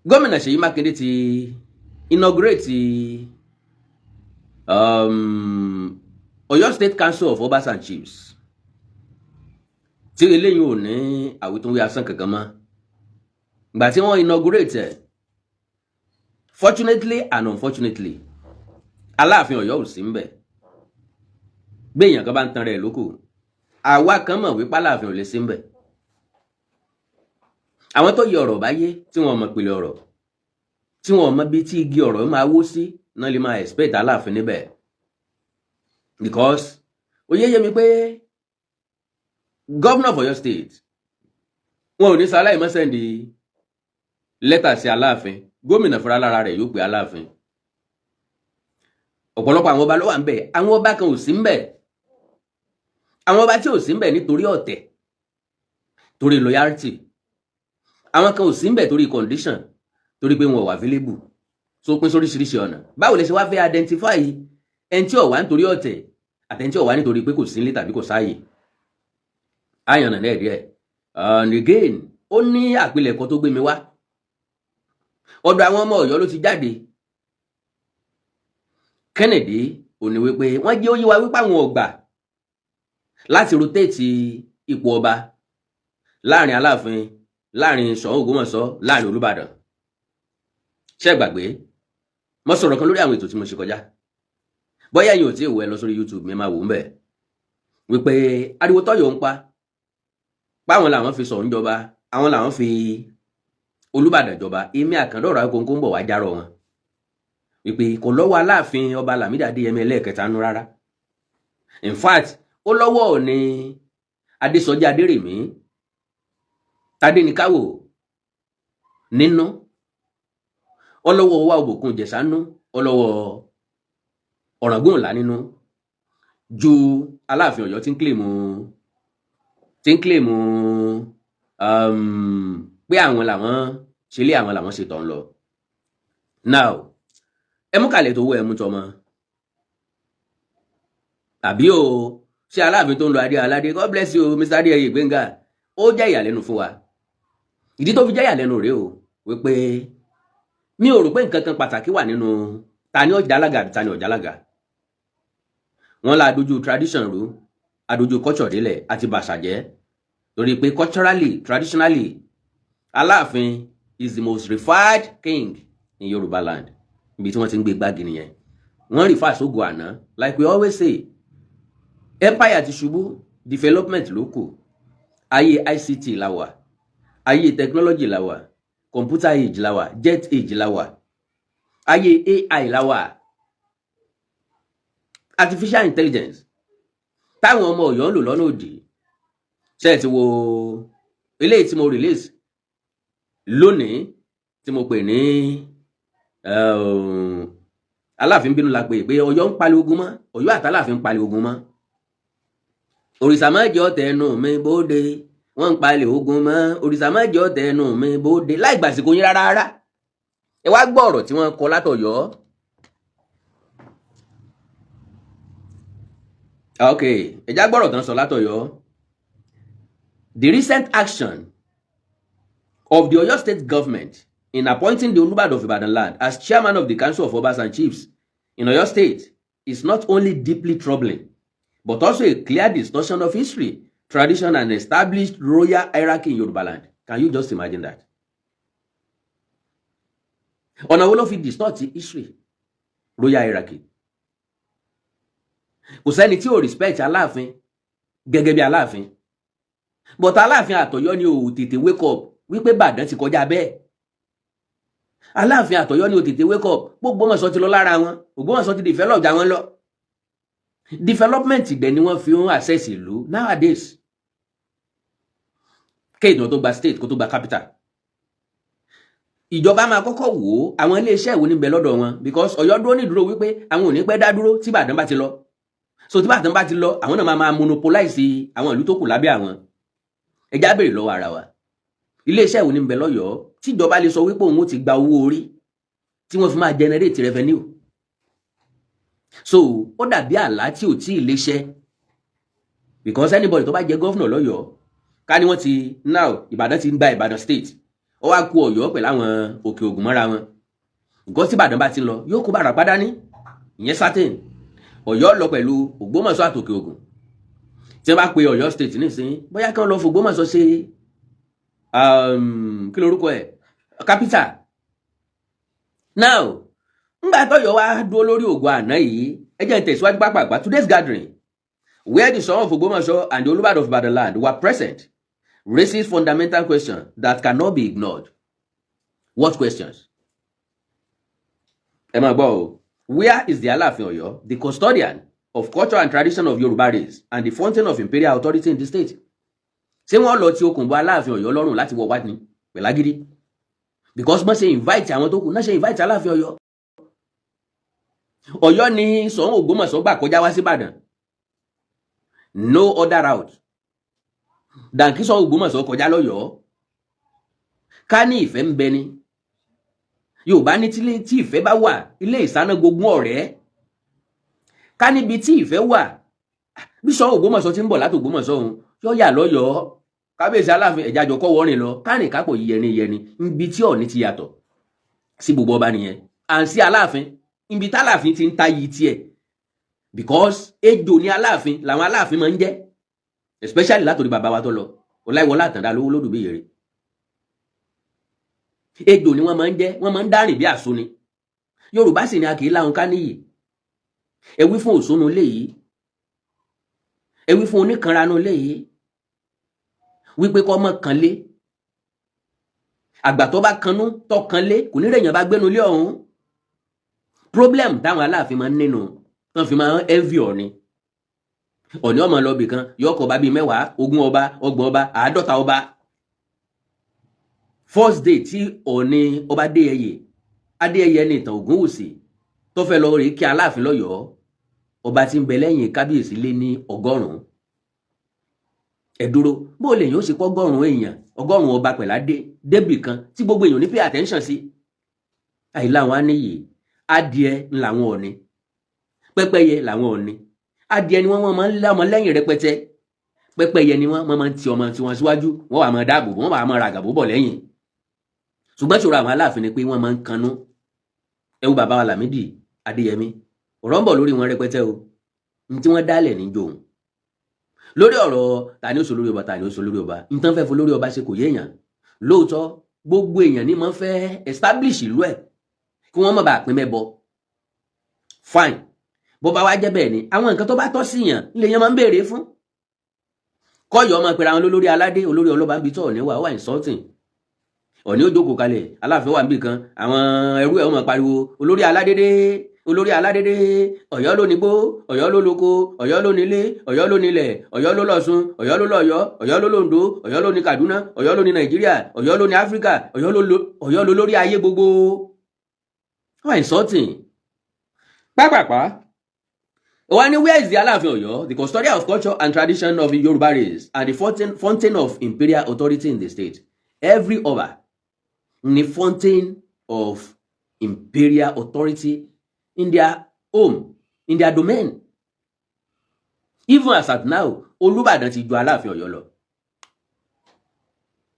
gómìnà Ṣèyí Mákindé ti inaugurate Ọ̀yọ́ State Council of Obas and Chiefs tí eléyìí ò ní àwítúnwí asán kankan mọ́ ìgbà tí wọ́n inaugurate ẹ̀ fortunately and unfortunately Aláàfin Ọ̀yọ́ ò sí ń bẹ̀ bí èèyàn kan bá ń tan rẹ̀ lóko àwa kan mọ̀ wípé Aláàfin ò lè sí ń bẹ̀ àwọn tó yẹ ọ̀rọ̀ báyé tí wọ́n mọ̀ pìlẹ̀ ọ̀rọ̀ tí wọ́n mọ̀ bí tí igi ọ̀rọ̀ máa wó sí náà lè máa expect Aláàfin níbẹ̀ because ó yé mi pé governor of Ọ̀yọ́ state wọn ò ní sọ aláìmọ́ sẹ́ndì lẹ́tà sí Aláàfin gómìnà fúnra lára rẹ̀ yóò pè Aláàfin ọ̀pọ̀lọpọ̀ àwọn ọba ló wà ń bẹ̀ àwọn ọba kan ò sí ń bẹ̀ àwọn ọba tí ò sí ń bẹ̀ nítorí ọ̀tẹ̀ torí loyalty àwọn kan ò sí ń bẹ̀ torí condition torí pé wọn ò wà available so pín sóríṣiríṣi ọ̀nà báwo lè ṣe wá fẹ́ identify ẹni tí ò wá nítorí ọ̀tẹ̀ àtẹni tí ò wá nítorí pé kò sí nílé tàbí kò sáàyè àyànnà náà díẹ̀ and again ó ní àpilẹ̀kọ tó gbé mi wá ọ̀dọ̀ àwọn ọmọ Ọ̀yọ́ ló ti jáde Kennedy ò ní wípé wọ́n jẹ́ ó yé wa wípé àwọn ọ̀gbà láti rotate ipò ọba láàrin Aláàfin láàrin Ṣọ̀ún Ògbómọ̀ṣọ́ láàrin Olúbàdàn ṣé gbàgbé mo sọ̀rọ̀ kan lórí àwọn ètò tí mo ṣe kọjá bóyá yín ò tí ì wò ẹ lọ sórí YouTube mi máa wò ń bẹ̀ wípé ariwo tọ́yọ̀ ń pa báwọn làwọn fi Ṣọ̀ún jọba àwọn làwọn fi Olúbàdàn jọba èmi Àkàndọ̀rọ̀ Awikonko ń bọ̀ wá járọ̀ wọn wípé kò lọ́wọ́ Aláàfin ọba Lámídì Adéyẹmí ẹlẹ́ẹ̀kẹta nú rárá in fact ó lọ́wọ́ ní Adésọjí Adérèmí Tádéníkáwò nínú ọlọ́wọ́ wa Òbòkun Ìjẹ̀ṣà nú ọlọ́wọ́ Ọ̀ràngún nínú ju Aláàfin Ọ̀yọ́ tí ń kílèmù pé àwọn làwọn ṣe lé àwọn làwọn ṣe tán lọ now ẹ mú kàlẹ̀ tó wọ ẹmu tọmọ tàbí o ṣe Aláàfin tó ń lo adé aládé God bless you Mr. Adéyẹyè Gbénga ó jẹ́ ìyàlẹ́nu fún wa ìdí tó fi jẹ́ ìyàlẹ́nu rèé o wípé mi ò rò pé nǹkan kan pàtàkì wà nínú ta ni ọjà alága àbí ta ni ọjà alága wọn la dojú tradition rú adojú culture délẹ̀ àti bàṣà jẹ́ torí pé culturally traditionally Aláàfin is the most revered king in Yorùbá land ibi tí wọ́n ti ń gbé gbági nìyẹn wọ́n rí fàṣógo àná like we always say empire ti ṣubú development ló kù ayé ICT la wà ayé technology la wà computer age la wà jet age la wà ayé AI la wà artificial intelligence táwọn ọmọ Ọ̀yọ́ ń lò lọ́nà òdì ṣe ti wo eléyìí tí mo release lónìí tí mo pè ní Aláàfin bínú la pè pé Ọ̀yọ́ ń palẹ̀ ogun mọ́ Ọ̀yọ́ àtàláàfin ń palẹ̀ ogun mọ́ òrìṣà má jẹ́ ọ̀tẹ̀ ẹnu mi bóde wọ́n ń palẹ̀ ogun mọ́ òrìṣà má jẹ́ ọ̀tẹ̀ ẹnu mi bóde láì gbàsìkò yín rárá ẹ wá gbọ́ ọ̀rọ̀ tí wọ́n kọ látọ̀yọ́. Okay, ẹjá gbọ́rọ̀ tán sọ látọ̀yọ́. The recent action of the Oyo State government in appointing the Olúbàdàn of Ibadan land as chairman of the Council of Obas and Chiefs in Oyo State is not only deeply troubling, but also a clear distortion of history, tradition, and established royal hierarchy in Yoruba land. Can you just imagine that? Ọ̀nà wo ló fi distort history, royal hierarchy? Kò sẹ́ni tí ò respect Aláàfin gẹ́gẹ́ bí Aláàfin but Aláàfin àtọ̀yọ́ ni ò tètè wake up wípé Ìbàdàn ti kọjá bẹ́ẹ̀. Aláàfin àtọ̀yọ́ ni ò tètè wake up gbogbo Ògbómọ̀ṣọ́ ti lọ lára wọn Ògbómọ̀ṣọ́ ti develop jà wọn lọ development dẹ̀ ni wọ́n fi ń access ìlú nowadays kéèyàn tó gba state kó tó gba capital ìjọba máa kọ́kọ́ wò ó àwọn iléeṣẹ́ ìwò níbẹ̀ lọ́dọ̀ wọn because Ọ̀yọ́ dúró ní ìdúró wípé àwọn ò ní pẹ́ dá dúró tí Ìbàdàn bá ti lọ so tí Ìbàdàn bá ti lọ àwọn náà máa monopolize àwọn ìlú tó kù lábẹ́ àwọn ẹjá béèrè lọ́wọ́ ara wa iléeṣẹ́ ìwò níbẹ̀ lọ́yọ̀ọ́ tíjọba lè sọ wípé òun ó ti gba owó orí tí wọ́n fi máa generate revenue so ó dàbí àlá tí ò tí ì léṣẹ́ because anybody tó bá jẹ governor lọ́yọ̀ọ́ ká ní wọ́n ti now Ìbàdàn ti ń gba Ìbàdàn state ó wá kù Ọ̀yọ́ pẹ̀lú àwọn Òkè Ògùn mọ́ra wọn nǹkan tí Ìbàdàn bá ti lọ yóò kó Ìbàràpá dání ìyẹn certain Ọ̀yọ́ lọ pẹ̀lú Ògbómọ̀ṣọ́ àti Òkè Ògùn tí wọ́n bá pe Ọ̀yọ́ state nísìnyí bóyá kí wọ́n lọ f'Ògbómọ̀ṣọ́ ṣe kí lorúkọ ẹ̀ capital. Now ngbà tọ́yọ́ wá dúró lórí ògo àná yìí ẹ jẹ́ n tẹ̀síwájú pápápá today's gathering where the son of Ògbómọ̀ṣọ́ and the Olúbàdàn of Ìbàdàn land were present raises fundamental questions that cannot be ignored. What questions? Ẹ máa gbọ́ o. Where is the Aláàfin Ọ̀yọ́, the custodian of culture and tradition of Yorùbá race and the fountain of imperial authority in the state? Ṣé wọ́n lọ ti okùn bọ Aláàfin Ọ̀yọ́ lọ́rùn láti wọ wá ní pẹ̀lágídí? Because wọ́n ṣe invite àwọn tó kù náà ṣe invite Aláàfin Ọ̀yọ́. Ọ̀yọ́ ni Ṣọ̀ún Ògbómọ̀ṣọ́ gbà kọjá wá sí Ìbàdàn. No other route than kí Ṣọ̀ún Ògbómọ̀ṣọ́ kọjá lọ́yọ̀ọ́. Ká ní ìfẹ́ ń bẹ ni. Yorùbá ní tí ìfẹ́ bá wà ilé ìsáná gbogbo ọ̀rẹ́. Ká níbi tí ìfẹ́ wà bí Ṣọ̀ún Ògbómọ̀ṣọ́ ti ń bọ̀ láti Ògbómọ̀ṣọ́ òun yóò yà lọ́yọ̀ọ́. Kábíyèsí Aláàfin ẹ̀jájọ kọ́ wọ́rin lọ kárìn kápọ̀ yẹni níbi tí Ọ̀ọ̀ni ti yàtọ̀ sí gbogbo ọba nìyẹn. À ń sí Aláàfin ibi táláàfin ti ń ta yìí tiẹ̀ because ejò ní Aláàfin làwọn Aláàfin máa ń jẹ́ especially látòrí bàbá wa tó lọ Ọláìwọlá Àtàndá lówó lódù bí yèrè. Ejò ni wọ́n máa ń jẹ́ wọ́n máa ń dárìn bí àṣọ ni. Yorùbá sì ni a kì í láhùn ká níyì. Ẹ wí fún òṣónú ilé yìí ẹ wí fún oníkanranú ilé yìí wípé kọ́ mọ́ kanlé àgbà tó bá kanú tó kanlé kò ní rẹ̀yàn bá gbénu ilé ọ̀hún. Problem táwọn Aláàfin máa ń nínú tán fi máa ń envy Ọ̀ọ̀ni. Ọ̀ọ̀ni ọmọ lọ́bì kan yọkọ̀ ọba bíi 10 20 ọba 30 ọba 50 ọba. First day tí Ọ̀ọ̀ni ọba Adéyẹyè ní ìtàn Ògúnwùsì tó fẹ́ lọ rí kí Aláàfin lọ́yọ̀ọ́ ọba tí ń bẹ lẹ́yìn kábíyèsí lé ní 100. Ẹ dúró bó lè yàn ó sì kọ́ 100 èèyàn 100 ọba pẹ̀ládé débì kan tí gbogbo èèyàn ní pay attention sí. Àìlá wọn á níyì adìẹ làwọn Ọ̀ọ̀ni pẹ́pẹ́yẹ làwọn Ọ̀ọ̀ni adìẹ ni wọ́n máa ń lá ọmọ lẹ́yìn rẹpẹtẹ pẹ́pẹ́yẹ ni wọ́n máa ń ti ọmọ tiwọn síwájú wọ́n wà máa dáàbò wọ́n wà máa ra àgàbò bọ̀ lẹ́yìn. Ṣùgbọ́n ṣòro àwọn Aláàfin ni pé wọ́n máa ń kanú. Ẹ wo bàbá wa Lámídì Adéyẹmí ọ̀rọ̀ ń bọ̀ lórí wọn rẹpẹtẹ o ní tí wọ́n dálẹ̀ ní jòun lórí ọ̀rọ̀ ta ni ó sọ lórí ọba ta ni ó sọ lórí ọba nǹkan fẹ́ fún lórí ọba ṣe kò yé èèyàn lóòótọ́ gbogbo èèyàn ní máa ń fẹ́ establish ìlú ẹ̀ kí wọ́n má bàa pín mẹ́bọ fine bó bá wá jẹ́ bẹ́ẹ̀ ni àwọn nǹkan tó bá tọ́ sí yàn ilé yẹn máa ń béèrè fún kọ́yọ̀ ọmọ pẹ̀lú àwọn olórí aládé olórí ọlọ́ba bíi tọ́ Ọ̀ọ̀ni wà insulting Ọ̀ọ̀ni ó jókòó kalẹ̀ Aláàfin wà níbì kan àwọn ẹrú ẹ̀ wọ́n pariwo olórí aládé Ọ̀yọ́ ló nígbó Ọ̀yọ́ ló lóko Ọ̀yọ́ ló nílé Ọ̀yọ́ ló nílẹ̀ Ọ̀yọ́ ló lọ́ṣun Ọ̀yọ́ ló lọ́yọ́ Ọ̀yọ́ ló lóńdó Ọ̀yọ́ ló ní Kaduna Ọ̀yọ́ ló ní Nàìjíríà Ọ̀yọ́ ló ní Áfíríkà Ọ̀yọ́ ló lórí ayé gbogbo. Why insulting? Pápápá wọ́n ní where is the Aláàfin Ọ̀yọ́, the custodian of culture and tradition of the Yorùbá race and the fountain of imperial authority in the state? Every ọba ní fountain of imperial authority in their home, in their domain. Even as at now, Olúbàdàn ti ju Aláàfin Ọ̀yọ́ lọ.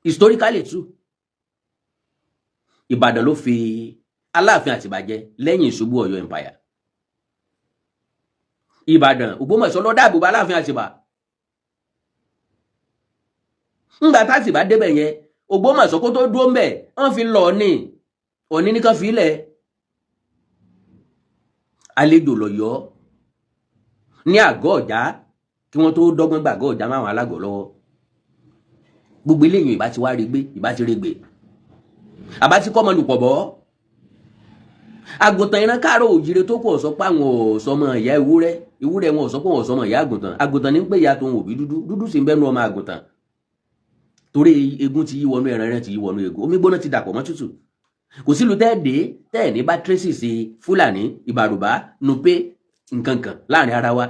Historically true. Ìbàdàn ló fi Aláàfin Àtìbà jẹ lẹ́yìn ìṣubú Ọ̀yọ́ empire. Ìbàdàn Ògbómọ̀ṣọ́ ló dáàbò bá Aláàfin Àtìbà. Ńgbà t'Àtìbà débẹ̀ yẹn, Ògbómọ̀ṣọ́ kó tó dúró ńbẹ̀, wọ́n fi lọ ní Ọ̀ọ̀ni nìkan fi lẹ̀. Àlejò l'Ọ̀yọ́ ní àgọ́ Ọ̀já kí wọ́n tó dọ́gbọ́n gbà àgọ́ Ọ̀já máwọn alágọ̀ lọ́wọ́. Gbogbo eléyìn ìbá ti wá rí gbé, ìbá ti rí gbé. Àbá ti kọ́ ọmọ lùpọ̀ bọ́. Àgùntàn ìran Káàárọ̀ Oòjíire tó kù ọ̀sọ́ pé àwọn ọ̀sọ́mọ ìyá ewúrẹ́ wọn ọ̀sọ́ pé wọn ọ̀sọ́mọ ìyá àgùntàn. Àgùntàn ní pé ìyá tó ń òbí dúdú sì ń bẹ́nu ọmọ àgùntàn. Torí egun ti yí wọnú ẹran ti yí wọnú egun. Omi gbóná ti dàpọ̀ mọ́ tútù. Kò sí ìlú tẹ́ẹ̀ ní bá tracy sí Fúlàní, Ìbàrùbá, Nupe, nkankan láàrin ara wa.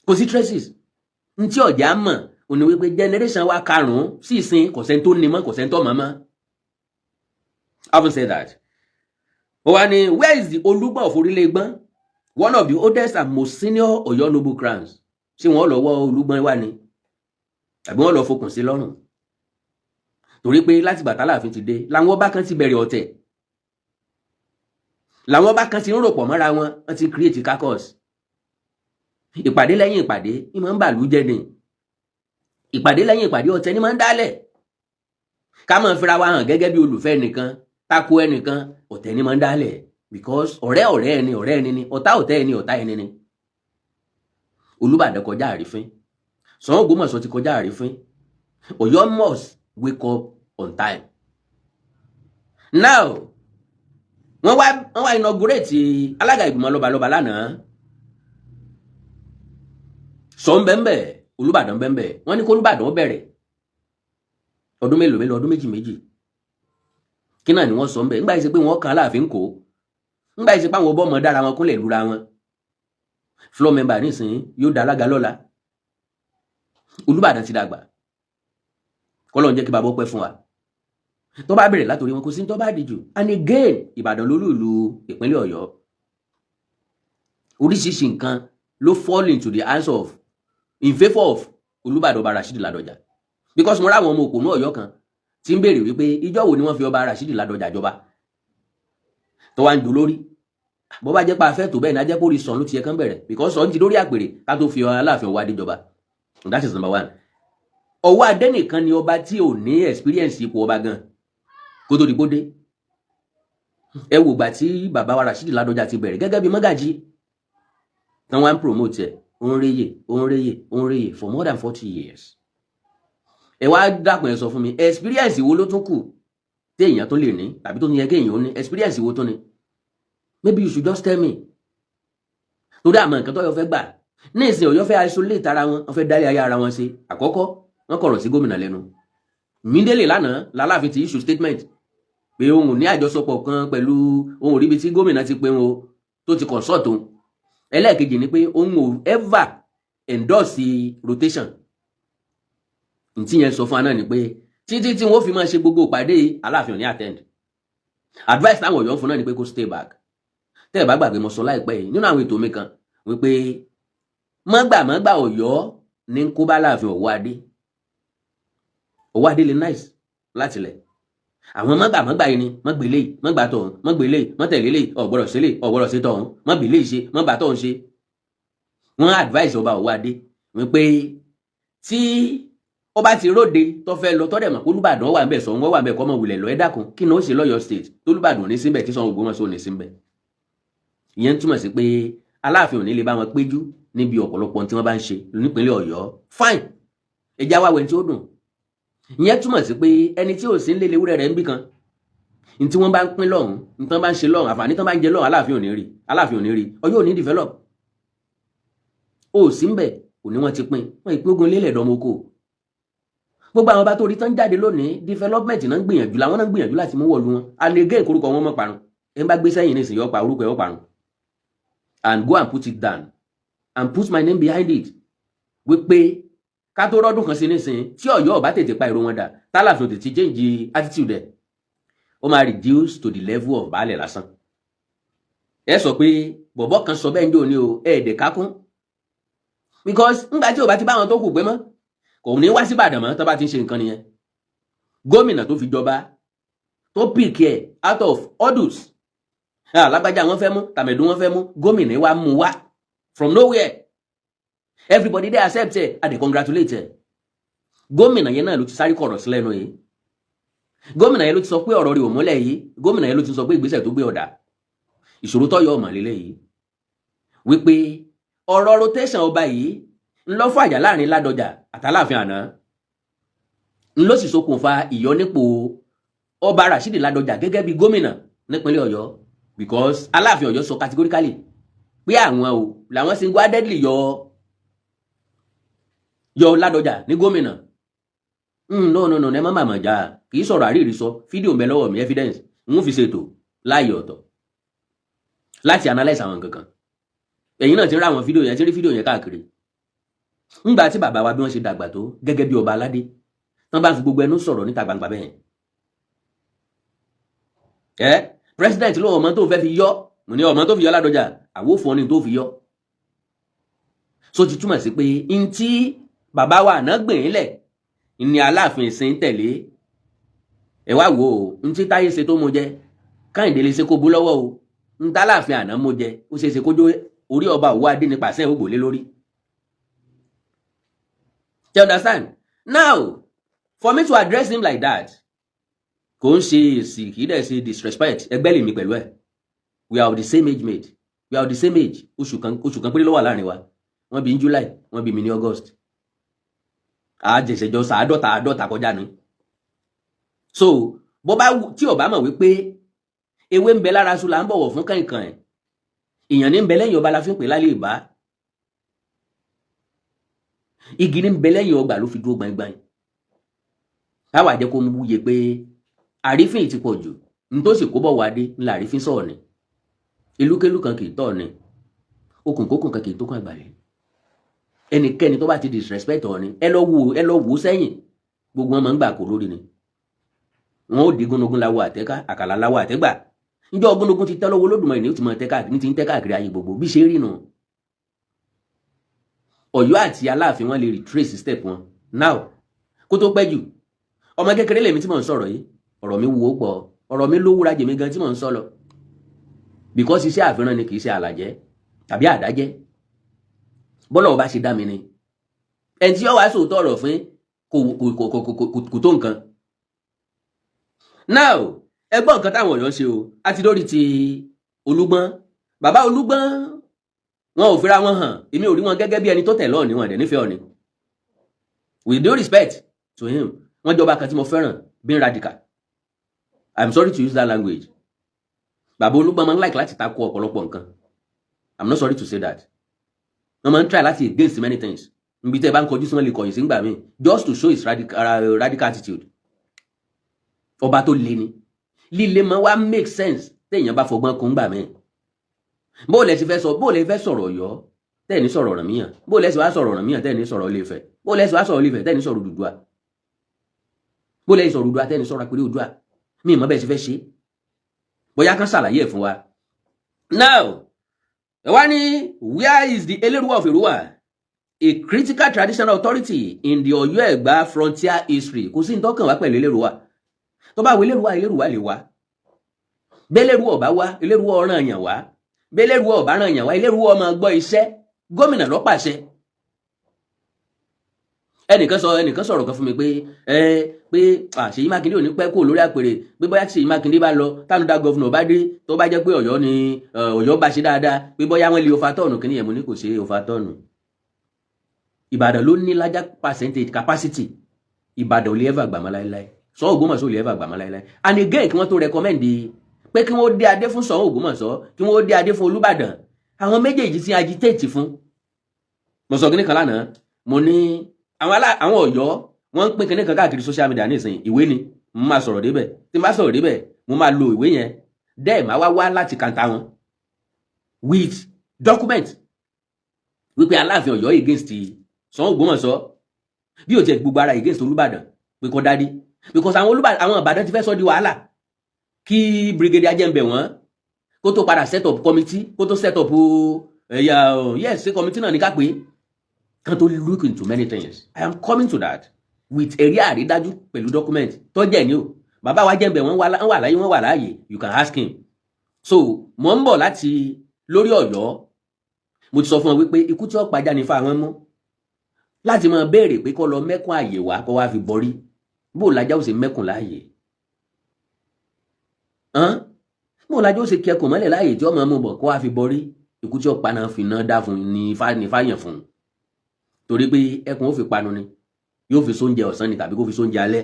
Kò sí traces. Ntí ọ̀jà mọ̀ òní wípé generation wa karùn-ún sí ìsìn kò sẹ́ni tó ní mọ́ kò sẹ́ni tó mọ̀ mọ́. Having said that, where is the Olúgbọ́n of Orílẹ̀-Ègbọ́n, one of the oldest and most senior Ọ̀yọ́ noble clans? Ṣé wọ́n lọ wọ́ Olúgbọ́n wá ni? Àbí wọ́n lọ fokùn sí lọ́rùn? torí pé láti ìgbà t'Aláàfin ti dé làwọn ọba kan ti bẹ̀rẹ̀ ọ̀tẹ̀, làwọn ọba kan ti ń rò pọ̀ mọ́ra wọn, wọ́n ti create caucus. Ìpàdé lẹ́yìn ìpàdé ní máa ń bàlú jẹ́ ni, ìpàdé lẹ́yìn ìpàdé ọ̀tẹ̀ ní máa ń dálẹ̀. Ká máa fira wa hàn gẹ́gẹ́ bí olùfẹ́ ẹnìkan tako ẹnìkan, ọ̀tẹ̀ ní máa ń dálẹ̀, because ọ̀rẹ́ ẹni ni, ọ̀tá ẹni ọ̀tá ẹni ni. Olúbàdàn kọjá àrífín, Ṣàngó Ògbómọ̀ṣọ́ ti kọjá àrífín. Ọ̀yọ́ must wake up on time. Now wọ́n wá inaugurate alága ìgbìmọ̀ lọ́balọ́ba lánàá. Sọ ń bẹ́ẹ̀ Olúbàdàn bẹ́ẹ̀, wọ́n ní kó Olúbàdàn bẹ̀rẹ̀ ọdún mélòó, ọdún méjì. Kí náà ni wọ́n sọ ń bẹ̀? Ńgbà ìṣe pé wọ́n kan Aláàfin kó, ńgbà ìṣe pé àwọn ọbọ̀ ọmọ dára wọn kúnlẹ̀ lura wọn. Floor member nísìnyí yóò dá alága lọ́la. Olúbàdàn ti dàgbà, kọ́lọ́run jẹ́ kí bàbá pẹ́ fún wa. Tó bá bẹ̀rẹ̀ látòrí wọn kò sí tó bá dìjù. And again, Ìbàdàn lólú ìlú ìpínlẹ̀ Ọ̀yọ́. Oríṣiríṣi nǹkan ló fall into the hands of, in favour of Olúbàdàn ọba Rashidi Ládọjà. Because mo ráwọn ọmọ òpònú Ọ̀yọ́ kan tí ń béèrè wípé ìjọ́ wo ni wọ́n fi ọba Rashidi Ládọjà jọba tó wá ń dùn lórí. Bó bá jẹ́ pa afẹ́ tó bẹ́ẹ̀ ní ajẹ́ pórí sàn ló ti yẹ kán bẹ̀rẹ̀, because sàn ti lórí àpèrè ká tó fi Aláàfin Ọwọ́ Adé jọba. That is number one. Ọwọ́ Adé nìkan ni ọba tí ò ní experience ipò ọba gan kó tó di bóde. Ẹ wò gbà tí bàbá wa Rashidi Ládọjà ti bẹ̀rẹ̀ gẹ́gẹ́ bí mọ́gàjí tán wá ń promote ẹ̀, ó ń réyè for more than 40 years. Ẹ wá dákun ẹ sọ fún mi, experience wo ló tún kù tí èèyàn tó lè ní tàbí tó ní yẹ kéèyàn ó ní, experience wo tó ní? Maybe you should just tell me. Torí àmọ́ nǹkan tó Ọ̀yọ́ fẹ́ gbà ní ìsìn, Ọ̀yọ́ fẹ́ isolate ara wọn, wọ́n fẹ́ dálé ayé ara wọn ṣe. Àkọ́kọ́ wọ́n kọ̀rọ̀ sí gómìnà lẹ́nu. Mídélè lánàá l'Aláàfin ti issue statement pé òun ní àjọsọpọ̀ kan pẹ̀lú òun ríbi tí gómìnà ti pé wọn tó ti consult òun. Ẹlẹ́ẹ̀kejì ni pé òun ò ever endorse rotation. Ntí yẹn sọ fún wa náà ni pé títí tí wọ́n fi máa ṣe gbogbo ìpàdé Aláàfin ò ní attend. Advice táwọn Ọ̀yọ́ fún náà ni pé kó stay back. Tẹ́ ẹ bá gbàgbé mo sọ láìpẹ́ yìí nínú àwọn ètò mi kan wípé mọ́gbà Ọ̀yọ́ ní kó bá Aláàfin Ọwọ́ Adé. Ọwọ́ Adé lè nice láti lẹ̀. Àwọn mọ́gbà yìí ni mọ́gbèlé mọ́gbà tọ̀hún mọ́gbèlé mọ́tẹ̀lélé ọ̀gbọ́dọ̀ sílé ọ̀gbọ́dọ̀ sí tọ̀hún mọ́bìlé ṣe mọ́gbà tọ̀hún ṣe. Wọ́n advice ọba Ọwọ́ Adé wípé tí ó bá ti róde tó fẹ́ lọ tọ́dẹ̀ mọ̀ pé Olúbàdàn wà ń bẹ̀ Ṣàngó wà ń bẹ̀ kọ́mọ wulẹ̀ lọ ẹ dákun kí ni ó ṣe lọ́yọ̀ state tó Olúbàdàn ní síbẹ̀ tí Ṣàngó Ògbómọ̀ṣọ́ ní síbẹ̀. Ìyẹn túmọ̀ sí pé Aláàfin ò ní lè bá wọn péjú níbi ọ̀pọ̀lọpọ̀ tí wọ́n bá ń ṣe nípínlẹ̀ Ọ̀yọ́. Fine, ẹja wá wẹ̀ tí ó dùn. Ìyẹn túmọ̀ sí pé ẹni tí ò sí ń lé lewúrẹ́ rẹ̀ ń bí kan ní tí wọ́n bá ń pín lọ́hùn ní tán bá ń ṣe lọ́hùn àǹfààní tán bá ń jẹ lọ́hùn Aláàfin ò ní rí Ọ̀yọ́ ò ní develop. Ó sì ń bẹ̀ ò ní wọ́n ti pín wọ́n ìpín ogun lélẹ̀ dánmọ́kò. Gbogbo àwọn bá tó rí tán jáde lónìí development náà ń gbìyànjú làwọn náà ń gbìyànjú láti mú wọ̀lú wọn. Alege ìkorúkọ wọn mọ̀ parun ẹ bá gbé sẹ́yìn nísìnyí ọ̀pá orúkọ ẹ̀ ọ̀parun. And go and put it down and put my name behind it. Wípé ká tó rọ́dún kan sí nísìnyí tí Ọ̀yọ́ ọba tètè pa èrò wọn dà t'Aláàfin tètè change attitude ẹ̀ ó máa reduce to the level of baálẹ̀ lásán. Ẹ sọ pé bọ̀bọ̀ kan sọ bẹ́ẹ̀ ń jò ní o ẹ̀ẹ́dẹ̀ kákún because ńgbà tí ò bá ti bá wọn tó kù gbé mọ́ kò ní wá sí Ìbàdàn mọ́ tó bá ti ń ṣe nǹkan nìyẹn. Gómìnà tó fi jọba tó pick ẹ̀ out of others lágbájá wọn fẹ́ mú tàmẹ̀dù wọn fẹ́ mú gómìnà wa mú wá from nowhere. Everybody dey accept ẹ̀ and they congratulate ẹ̀. Gómìnà yẹn náà ló ti sáré kọ̀rọ̀ sí lẹ́nu yìí. Gómìnà yẹn ló ti sọ pé ọ̀rọ̀ rẹ̀ ò múlẹ̀ yìí. Gómìnà yẹn ló ti sọ pé ìgbésẹ̀ tó gbé ọ̀dà. Ìṣòro tọ́yọ̀ ọmọ lélẹ̀ yìí wípé ọ̀rọ̀ rotation ọba yìí ńlọ fàjà láàrin Ládọjà àtàláàfin àná ńlọ sì ṣokùnfà ìyọnípò ọba Rashidi Ládọjà gẹ́gẹ́ bí gómìnà nípínlẹ̀ Ọ̀yọ́ because Aláàfin Ọ̀yọ́ sọ categorically pé àwọn ò làwọn single handedly yọ Ládọjà ní gómìnà. No ẹ má màmá jà kì í sọ̀rọ̀ àríìrí sọ fídíò ń bẹ lọ́wọ́ mi evidence ń fi ṣètò láàyè ọ̀tọ̀ láti analyse àwọn nǹkan kan. Ẹ̀yin náà ti rí àwọn fídíò yẹn ti rí fídíò yẹn káàkiri. Ńgbà tí bàbá wa bí wọ́n ṣe dàgbà tó gẹ́gẹ́ bí ọba aládé tán bá fi gbogbo ẹnu sọ̀rọ̀ níta gbangba bẹ́ẹ̀. President ló ọmọ tó fẹ́ fi yọ mo ní ọmọ tó fi yọ Ládọjà àwòfọ́ ni tó fi yọ. So ti túmọ̀ sí pé n tí bàbá wa àná gbìn lẹ̀ ni Aláàfin ìsìn tẹ̀lé ẹ wá wò ó n tí Táyé ṣe tó mo jẹ Kẹ́hìndé lè ṣe kó bú lọ́wọ́ o n tá láàfin àná mo jẹ ó ṣe kójó orí ọba òwò adé nípasẹ̀ ògbòlé lórí. You understand? Now for me to address him like that kò ń ṣe èsì kì í dẹ̀ ṣe disrespect ẹgbẹ́ lèmi pẹ̀lú ẹ̀. We are of the same age mate. We are of the same age. Oṣù kan péré ló wà láàrin wa. Wọ́n bí ní July, wọ́n bí mi ní August. Àjẹsẹ̀jọ àádọ́ta kọjá ni. So bó bá tí ó bá mọ̀ wípé ewé ń bẹ lára aṣọ là ń bọ̀wọ̀ fún kànkàn ẹ̀. Èèyàn ní ń bẹ lẹ́yìn ọba la fi ń pè lálẹ́ ìbá. Igi ní ń bẹ lẹ́yìn ọgbà ló fi dúró gbangban. Táwa jẹ́ kó ń wúye pé àrífín ti pọ̀ jù. N tó sì kó bọ̀ wá dé ńlá àrífín sọ̀rọ̀ ni. Ìlúkélú kan kì í tọ̀ ni. Okùnkókùn kan kì í tó kàn àgbàlẹ̀. Ẹnikẹ́ni tó bá ti disrespect ọ ni ẹ lọ wò sẹ́yìn gbogbo wọn máa ń gbà kó lórí ni. Wọn ó di gúnugún láwọ àtẹ́ká àkàlà láwọ àtẹ́gbà. Ǹjọ́ gúnugún ti tẹ́ lọ́wọ́ Olódùmarè ní ó ti mọ ti ń tẹ́ káàkiri ayé gbogbo bí ṣe rí nù. Ọ̀yọ́ àti Aláàfin wọn lè retrace step wọn. Now kó tó pẹ́ jù ọmọ kékeré lèmi tí mò ń sọ̀rọ̀ yìí ọ̀rọ̀ mi wúwo pọ̀ ọ̀rọ̀ mi lówúra jèmi gan tí mò ń sọ lọ. Because iṣẹ́ àfihàn ni kì í ṣe àlàjẹ́ tàbí àdájẹ́ bọ́lá ọba ṣe dá mi ni ẹni tí ó wá sòótọ́ ọ̀rọ̀ fún kò tó nǹkan. Now ẹgbọ́n nǹkan táwọn Ọ̀yọ́ ṣe o àti lórí ti Olúgbọ́n bàbá Olúgbọ́n wọn ò fira wọn hàn èmi ò rí wọn gẹ́gẹ́ bí ẹni tó tẹ̀ lọ́ọ̀ ni wọn dẹ̀ nífẹ̀ẹ́ Ọọ̀ni with due respect to him wọ́n jọba kan tí mo fẹ́ràn being radical. I'm sorry to use that language. Bàbá Olúgbọ́n máa ń like láti takò ọ̀pọ̀lọpọ̀ nǹkan. I'm not sorry to say that. Wọ́n máa ń try láti against many things. Nbí tẹ́ bá ń kọjú sí wọn lè kọ̀yìn sí ń gbà mí just to show his radical attitude. Ọba tó le ni. Líle máa wá make sense téèyàn bá fọgbọ́n kún gbà mí. Bó lẹ ti fẹ́ sọ̀rọ̀ Ọ̀yọ́ tẹ́ẹ̀ ní sọ̀rọ̀ Ọ̀rànmíyàn. Bó lẹ sì wá sọ̀rọ̀ Ọ̀rànmíyàn tẹ́ẹ̀ ní sọ̀rọ̀ Ilé-Ifẹ̀. Bó lẹ sì wá sọ̀rọ̀ Ilé-Ifẹ̀ tẹ́ẹ̀ ní sọ̀rọ̀ Odùduwà. Bó lẹ sì sọ̀rọ̀ Odùduwà tẹ́ẹ̀ ní sọ̀rọ̀ Àpèrè Oòduà. Mi ì mọ̀ bẹ́ẹ̀ sì fẹ́ ṣe. Bóyá kan ṣàlàyé ẹ̀ fún wa. Now wá ní where is the Eleruwa of Èrúwà, a critical traditional authority in the Ọ̀yọ́ Ẹ̀gbá frontier history. Kò sí ní tọ́kàn wá pẹ̀lú Eleruwa. Tó bá wo Eleruwa lè wá. Bẹ́lẹ́rúwà ọ̀bá wá Eleruwa ọ̀ràn àyàn wá. Bẹ́lẹ́rúwà ọ̀bá ràn àyàn wá Eleruwa ọmọ gbọ́ iṣẹ́ gómìnà ló pàṣẹ. Ẹnìkan sọ̀rọ̀ kan fún mi pé Ṣèyí Mákindé ò ní pẹ́ kó lórí àpèrè pé bóyá Ṣèyí Mákindé bá lọ tánúdá gọ́fúnà bá dé tó bá jẹ́ pé Ọ̀yọ́ ni Ọ̀yọ́ bá ṣe dáadáa pé bóyá wọ́n lè overturn kìíní yẹn mo ní kò ṣe overturn. Ìbàdàn ló ní larger percentage capacity. Ìbàdàn ò lè ever gbàmọ́ láéláé Ṣọ̀ún Ògbómọ̀ṣọ́ ò lè ever gbàmọ́ láéláé. And again kí wọ́n tó recommend pé kí wọ́n dé adé fún Ṣọ̀ún Ògbómọ̀ṣọ́ kí wọ́n dé adé fún Olúbàdàn àwọn méjèèjì ti agitate fún. Mo sọ kíní kan lánàá mo ní àwọn Ọ̀yọ́ wọ́n ń pín kíní kan káàkiri social media nísìnyí ìwé ni mo máa sọ̀rọ̀ débẹ̀ tí mo bá sọ̀rọ̀ débẹ̀ mo máa lo ìwé yẹn dẹ́ẹ̀ máa wá láti kàńtà wọn with document wípé Aláàfin Ọ̀yọ́ against Ṣọ̀ún Ògbómọ̀ṣọ́ bí ó jẹ́ gbogbo ara against Olúbàdàn pé kọ́ dádí because àwọn Ìbàdàn ti fẹ́ sọ di wàhálà kí brigadier Ajẹ́ńbẹ̀ wọ́n kó tó padà set up committee kó tó set up yes committee náà ní ká pé kan tó look into many things. I am coming to that with ẹ̀rí àrídájú pẹ̀lú document tó jẹ́ ní o bàbá wa Ajẹ́ńbẹ̀ wọ́n wà láàyè you can ask him. So mo ń bọ̀ láti lórí Ọ̀yọ́ mo ti sọ fún wọn wípé ikú tí ó pàjá ní fa àwọn mọ́ láti máa béèrè pé kó lọ mẹ́kún àyè wá kó wá fi borí bó lájá ó ṣe mẹ́kún láàyè bó lájá ó ṣe kẹkùn mọ́lẹ̀ láàyè tí ó máa mú bọ̀ kó wá fi borí ikú tí ó pa náà fi náà dá fún ní fáyàn fún torí pé ẹkùn ó fi panu ni yóò fi sóúnjẹ ọ̀sán ni tàbí kó fi sóúnjẹ alẹ́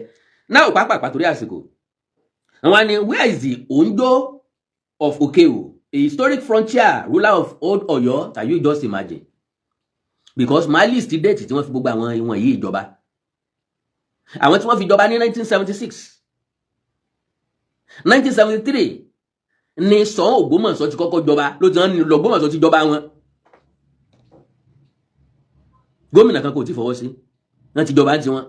náà ò pápá torí àsìkò àwọn ni where is the Ondo of Okeo, a historic frontier ruler of old Ọ̀yọ́? Can you just imagine? Because my list date tí wọ́n fi gbogbo àwọn ìwọ̀n yìí ìjọba àwọn tí wọ́n fi jọba ní 1976 1973 ni Ṣọ̀ún Ògbómọ̀ṣọ́ ti kọ́kọ́ jọba ló ti hàn ní Ògbómọ̀ṣọ́ ti jọba wọn gómìnà kan kò tí fọwọ́ sí wọ́n ti jọba ti wọn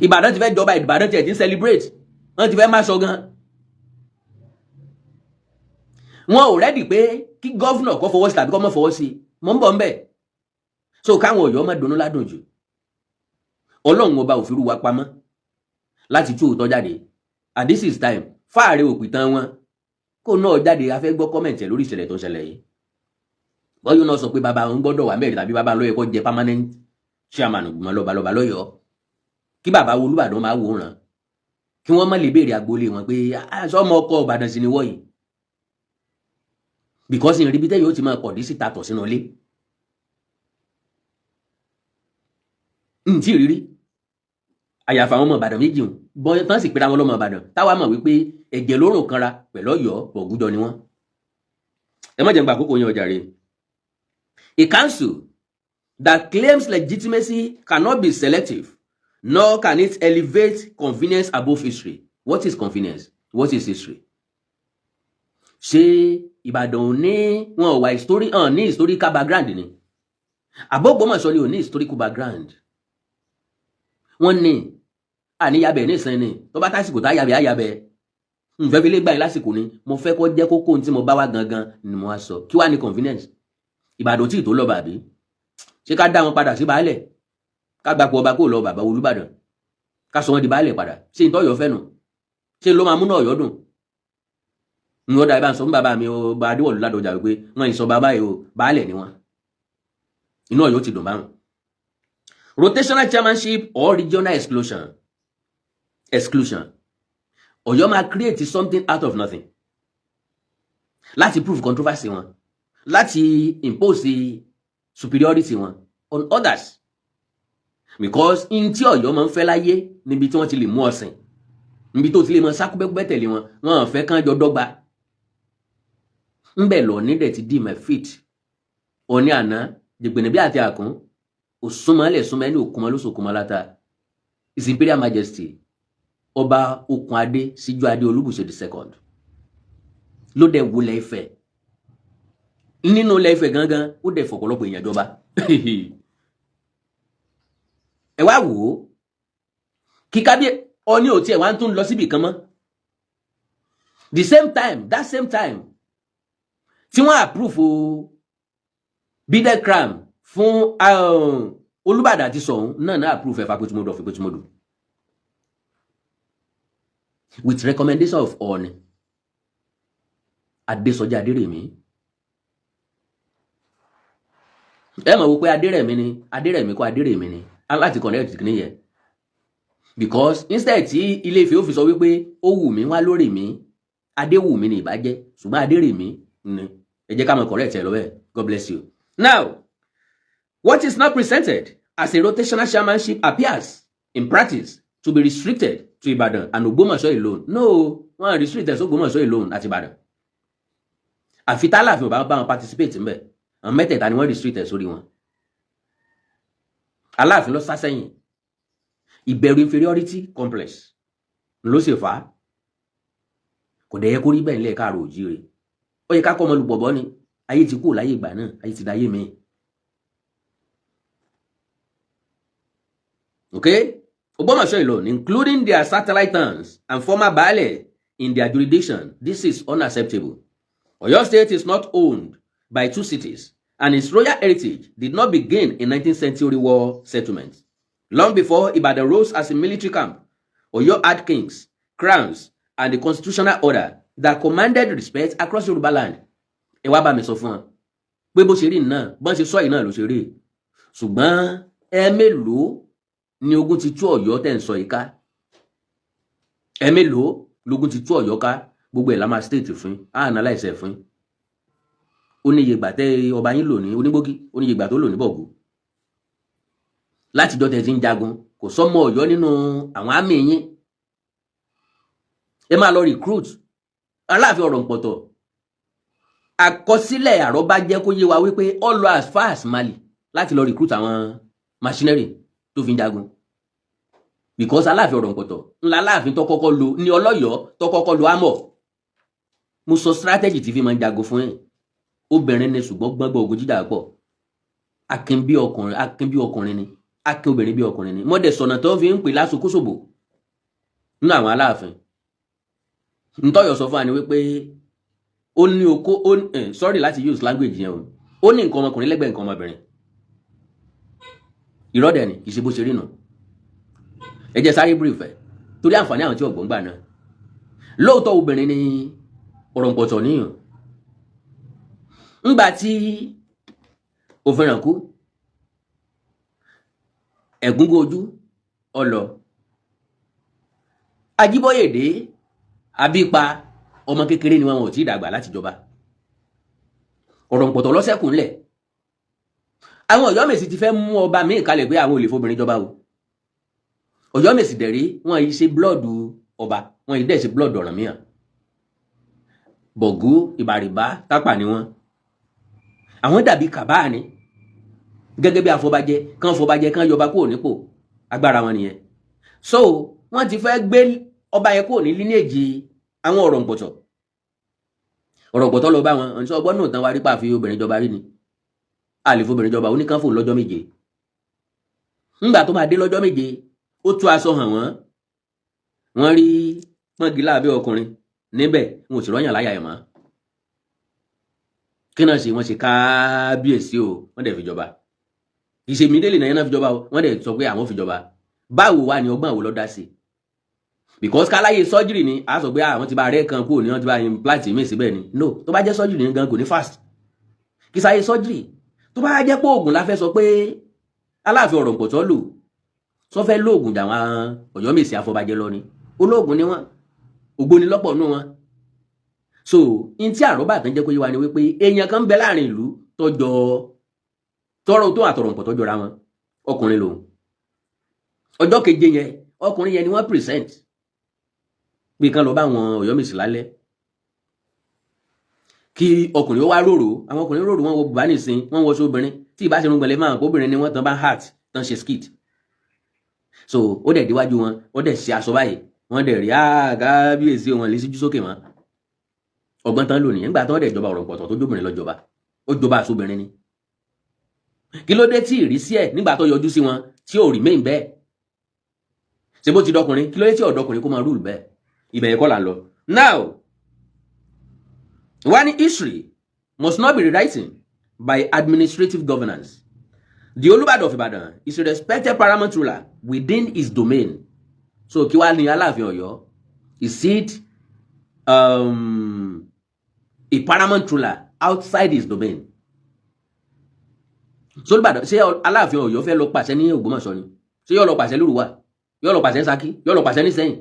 Ìbàdàn ti fẹ́ jọba Ìbàdàn ti ẹ̀ ti celebrate wọ́n ti fẹ́ má sọ gan wọn ò rẹ́dì pé kí gọ́fúnà kó fọwọ́ sí tàbí kó má fọwọ́ sí mọ́ ń bọ̀ ń bẹ̀ so káwọn Ọ̀yọ́ má dùnnú ládùn jù Ọlọ́run ọba òfin wa pamọ́ láti tú òótọ́ jáde at this is time fáàrẹ òpìtàn wọn kó náà jáde a fẹ́ gbọ́ kọ́mẹ̀ntì ẹ̀ lórí ìṣẹ̀lẹ̀ tó ń ṣẹlẹ̀ yìí bọ́yọ̀ náà sọ pé bàbá òun gbọ́dọ̀ wà mẹ́rin tàbí bàbá lọ́yẹ̀ kó jẹ permanent chairman ìgbìmọ̀ lọ́balọ́ba lọ́yọ̀ọ́ kí bàbá Olúbàdàn máa wòran kí wọ́n má lè béèrè agboolé wọn pé sọmọ ọkọ Ìbàdàn sí ni wọ́ yìí because ìrìn ibi tẹ́yìn ó ti máa kọ̀dí síta tọ̀ sínú ilé ntí rírí àyàfà àwọn ọmọ Ìbàdàn méjì hùn bọ́n tán sì pera wọn lọ́mọ Ìbàdàn táwa mọ̀ wípé ẹ̀jẹ̀ lórùn kanra pẹ̀lú Ọ̀yọ́ Ògúnjọ ni wọ́n ẹ má jẹ́ n gba àkókò yẹn ọjà rẹ̀. A council that claims legitimacy cannot be selective, nor can it elevate convenience above history. What is convenience? What is history? Ṣé Ìbàdàn ò ní wọn ò wá ní historical background ni? Àbọ̀gbọ́mọ̀ṣọ́ ni ò ní historical background. Wọ́n ní àníyàbẹ̀ ní ìsìn ni tó bá tásìkò táyàbẹ̀ àyàbẹ̀ nfẹ́ fi lé gbà yín lásìkò ni mo fẹ́ kó jẹ́ kókó tí mo bá wá gangan ni mo wá sọ kí wá ní convenience. Ìbàdàn tí ì tó lọ bàbí ṣé ká dá wọn padà sí baálẹ̀ ká gbapò ọba kó lọ bàbá Olúbàdàn ká sọ wọn di baálẹ̀ padà ṣé n tọ́yọ̀ fẹ́ nù ṣé ló máa múná Ọ̀yọ́ dùn ń wọ́n dà ibà ń sọ fún bàbá mi ó bá Adéwọ̀lú Ládọjà wípé wọ́n ìsọ bàbá yìí ó baálẹ̀ ni wọ́n inú Ọ̀yọ́ ti dùn báwọn. Rotational chairmanship or regional exclusion Ọ̀yọ́ máa create something out of nothing láti prove controversy wọn láti impose superiority wọn on others because in tí Ọ̀yọ́ máa ń fẹ́ láyé níbi tí wọ́n ti lè mú ọ̀sìn níbi tó ti lè mọ sákúbẹ́kúbẹ́ tẹ̀lé wọn wọn fẹ́ kán jọ dọ́gba ńbẹ̀ lọ nídẹ̀ ti dì my feet òní àná jẹgbẹ̀nẹ̀ bí àti àkún òsúnmọ́lẹ̀ súnmọ́ ẹni òkúnmọ́ ló sòkúnmọ́ látà His Imperial Majesty Ọba Okùn Adé Síjú Adé Olúbùṣe II ló dẹ̀ wọlé Ifẹ̀ nínú Ilé Ifẹ̀ gangan ó dẹ̀ fọ̀pọ̀lọpọ̀ èèyàn jọba ẹ wá wò ó kí kábíyè Ọọ̀ni ò tiẹ̀ wá ń tún lọ síbì kan mọ́ that same time tí wọ́n approve Bidecram fún Olúbàdàn àti Ṣọ̀ún náà approve ẹ̀fà Pẹ̀tùmọ́dù with recommendation of Ọọ̀ni Adésọjí Adérẹ̀mí ẹ mọ̀ wípé Adérẹ̀mí kọ́ Adérẹ̀mí ni láti connect kìíní yẹn because instead tí Ilé Ifẹ̀ ó fi sọ wípé ó wù mí wá lórí mi Adéwùmí ni ìbàjẹ́ ṣùgbọ́n Adérẹ̀mí ni ẹ jẹ́ ká mọ̀ correct ẹ lọ́wọ́ ẹ̀ God bless you. Now what is now presented as a rotational chairmanship appears in practice to be restricted to Ibadan and Ògbómọ̀ṣọ́ alone. No, wọ́n restricted Ògbómọ̀ṣọ́ alone àti Ìbàdàn. Àfi t'Aláàfin ò bá wọn participate ńbẹ̀. Àwọn mẹ́tẹ̀ẹ̀ta ni wọ́n restricted sórí wọn. Aláàfin lọ sá sẹ́yìn. Ìbẹ̀rù inferiority complex ló ṣe fà á. Kò dẹ̀ yẹ kó rí bẹ́ẹ̀ nílẹ̀ Káàárọ̀ Oòjíire. Ó yẹ ká kọ́ ọmọlúpọ̀bọ́ ni. Ayé ti kú láyé ìgbà náà, ayé ti dáyé mi. Okay? Ògbómọ̀ṣọ́ alone, including their satellite towns and former baale in their jurisdiction, this is unacceptable. Oyo State is not owned by two cities, and its royal heritage did not begin in 19th century war settlements. Long before Ibadan rose as a military camp, Oyo had kings, crowns, and the constitutional order that commanded respect across Yoruba land. Ẹ wá bá mi sọ fún wọn pé bó ṣe rí náà bọ́n ṣe sọ yìí náà ló ṣe rí ṣùgbọ́n ẹ mélòó ni ogun ti tú Ọ̀yọ́ tẹ́ ń sọ yìí ká ẹ mélòó lógun ti tú Ọ̀yọ́ ká gbogbo ẹ̀ la máa state fún analyse fún ó ní iye ìgbà tẹ́ ọba yín lò ní Onígbógi ó ní iye ìgbà tó lò ní Bọ̀gú látijọ́ tẹ́ ti ń jagun kò sọ́mọ Ọ̀yọ́ nínú àwọn àmì yín ẹ máa lọ recruit Aláàfin Ọ̀rànpọ̀tọ̀ àkọsílẹ̀ àrọ́bá jẹ́ kó yé wa wípé all lọ as far as Mali láti lọ recruit àwọn machinery tó fi ń jagun because Aláàfin Ọ̀rànpọ̀tọ̀ ńlá Aláàfin tó kọ́kọ́ lò ní Ọlọ́yọ̀ tó kọ́kọ́ lò àmọ́ mo sọ strategy tí fi máa ń jagun fún yín obìnrin ni ṣùgbọ́n gbọ́ngbọ́n ogun jíjà pọ̀ akin bí ọkùnrin ni akin obìnrin bí ọkùnrin ni mọ́dẹ̀ sọ̀nà tó fi ń pè lásòkóṣòbò nínú àwọn Aláàfin ntọ́yọ̀ sọ fún wa ni wípé ó ní oko sorry láti use language yẹn o ó ní nǹkan ọmọkùnrin lẹ́gbẹ̀ẹ́ nǹkan ọmọbìnrin ìrọ́dẹ̀ ni kì í ṣe bó ṣe rí nù ẹ jẹ́ sáré brief ẹ̀ torí àǹfààní àwọn tí ọ̀gbọ́n gbà náà lóòótọ́ obìnrin ni Ọ̀rọ̀ǹpọ̀tọ̀ níyàn ńgbà tí òfin ràn kú ẹ̀gúngún ojú ọlọ Ajíbóyèdé Abípa ọmọ kékeré ni wọn ò tí ì dàgbà láti jọba Ọ̀rọ̀ǹpọ̀tọ̀ lọ́sẹ̀kùn ńlẹ̀ àwọn Ọ̀yọ́mèsì ti fẹ́ mú ọba míì kalẹ̀ pé àwọn ò lè fobìnrin jọba o Ọ̀yọ́mèsì dẹ̀rí wọn yìí ṣe blọọdù ọba wọn yìí dẹ̀ ṣe blọọdù Ọ̀rànmíyàn Bọ̀gú Ìbàrìbá Tápà ni wọn àwọn dàbí Kàbáà ni gẹ́gẹ́ bí afọbajẹ kan yọba kúrò nípò agbára wọn nìyẹn so wọn ti fẹ́ gbé ọba yẹn kúrò ní línéèjì àwọn Ọ̀rọ̀ǹpọ̀tọ̀ lọ bá wọn ọ̀nṣẹ́ ọgbọ́n náà tán wá rí pàfi obìnrin jọba rí ni àlèfobìnrin jọba oníkànfò lọ́jọ́ méje ńgbà tó máa dé lọ́jọ́ méje ó tú aṣọ hàn wọ́n rí pọ́ngilá abẹ́ ọkùnrin níbẹ̀ wọn ò sì rọ́yàn láyà ẹ̀ mọ́ kí náà ṣe wọ́n ṣe kábíyèsí o wọ́n dẹ̀ fi jọba ìṣèmídélé náà yẹn náà fi jọba o wọ́n dẹ̀ sọ pé àwọn fi jọba báwo wá ni ọgbọ́n àwò lọ́ dá sí because káláyé sọ́jírì ni a sọ pé àwọn ti bá rẹ́ kan kúrò ní wọ́n ti bá implant mí síbẹ̀ ni no tó bá jẹ́ sọ́jírì ní gan kò ní fast kí sáyé sọ́jírì tó bá jẹ́ pé oògùn la fẹ́ sọ pé Aláàfin Ọ̀rọ̀ǹpọ̀tọ̀ lò sọ fẹ́ lóògùn jà wọn Ọ̀yọ́mèsì afọbajẹ lọ ni olóògùn ni wọn ògbóni lọ́pọ̀ nù wọn so in tí àrọ́bà tán jẹ́ kó yé wa ni wípé èèyàn kan ń bẹ láàrin ìlú tọjọ tọrọ tó àtọ̀rọ̀ǹpọ̀tọ̀ jọra wọn ọkùnrin lòun ọjọ́ keje yẹn ọkùnrin yẹn ni wọ́n present bí kan lọ bá àwọn Ọ̀yọ́mèsì lálẹ́ kí ọkùnrin ó wá rorò àwọn ọkùnrin rorò wọn wo bùbá nìsín wọn wọṣọ obìnrin tí ìbá ṣe rúgbọ̀nlẹ̀ máa kóbìnrin ni wọ́n tán bá heart tán ṣe skit so ó dẹ̀ díwájú wọn ó dẹ̀ ṣe aṣọ báyìí wọ́n dẹ̀ rí kábíyèsí wọn lè síjú sókè mọ́ ọgbọ́n tán lónìí nígbà tán dẹ̀ jọba Ọ̀rọ̀ǹpọ̀tọ̀ tó jóbìnrin lọ́jọba ó jọba àṣọbìnrin ni kí ló dé tí ìrísí ẹ̀ nígbà tó yọjú sí wọn tí ò rí mẹ́yìn bẹ́ẹ̀ ṣe bó ti dọkùnrin kí ló dé tí ọ̀dọ́kùnrin kó máa rúùlù bẹ́ẹ̀ ibẹ̀ yẹn kọ́ là ń lọ now one history must not be rewritten by administrative governance. The Olúbàdàn of Ìbàdàn is a respected paramount ruler within his domain. So kí wá ní Aláàfin Ọ̀yọ́? Is it a paramount ruler outside his domain? So Olúbàdàn ṣé Aláàfin Ọ̀yọ́ fẹ́ lọ pàṣẹ ní Ògbómọ̀ṣọ́ ni? Ṣé yóò lọ pàṣẹ lórúwà? Yóò lọ pàṣẹ ní Ṣakí? Yóò lọ pàṣẹ ní Ṣẹ̀yìn?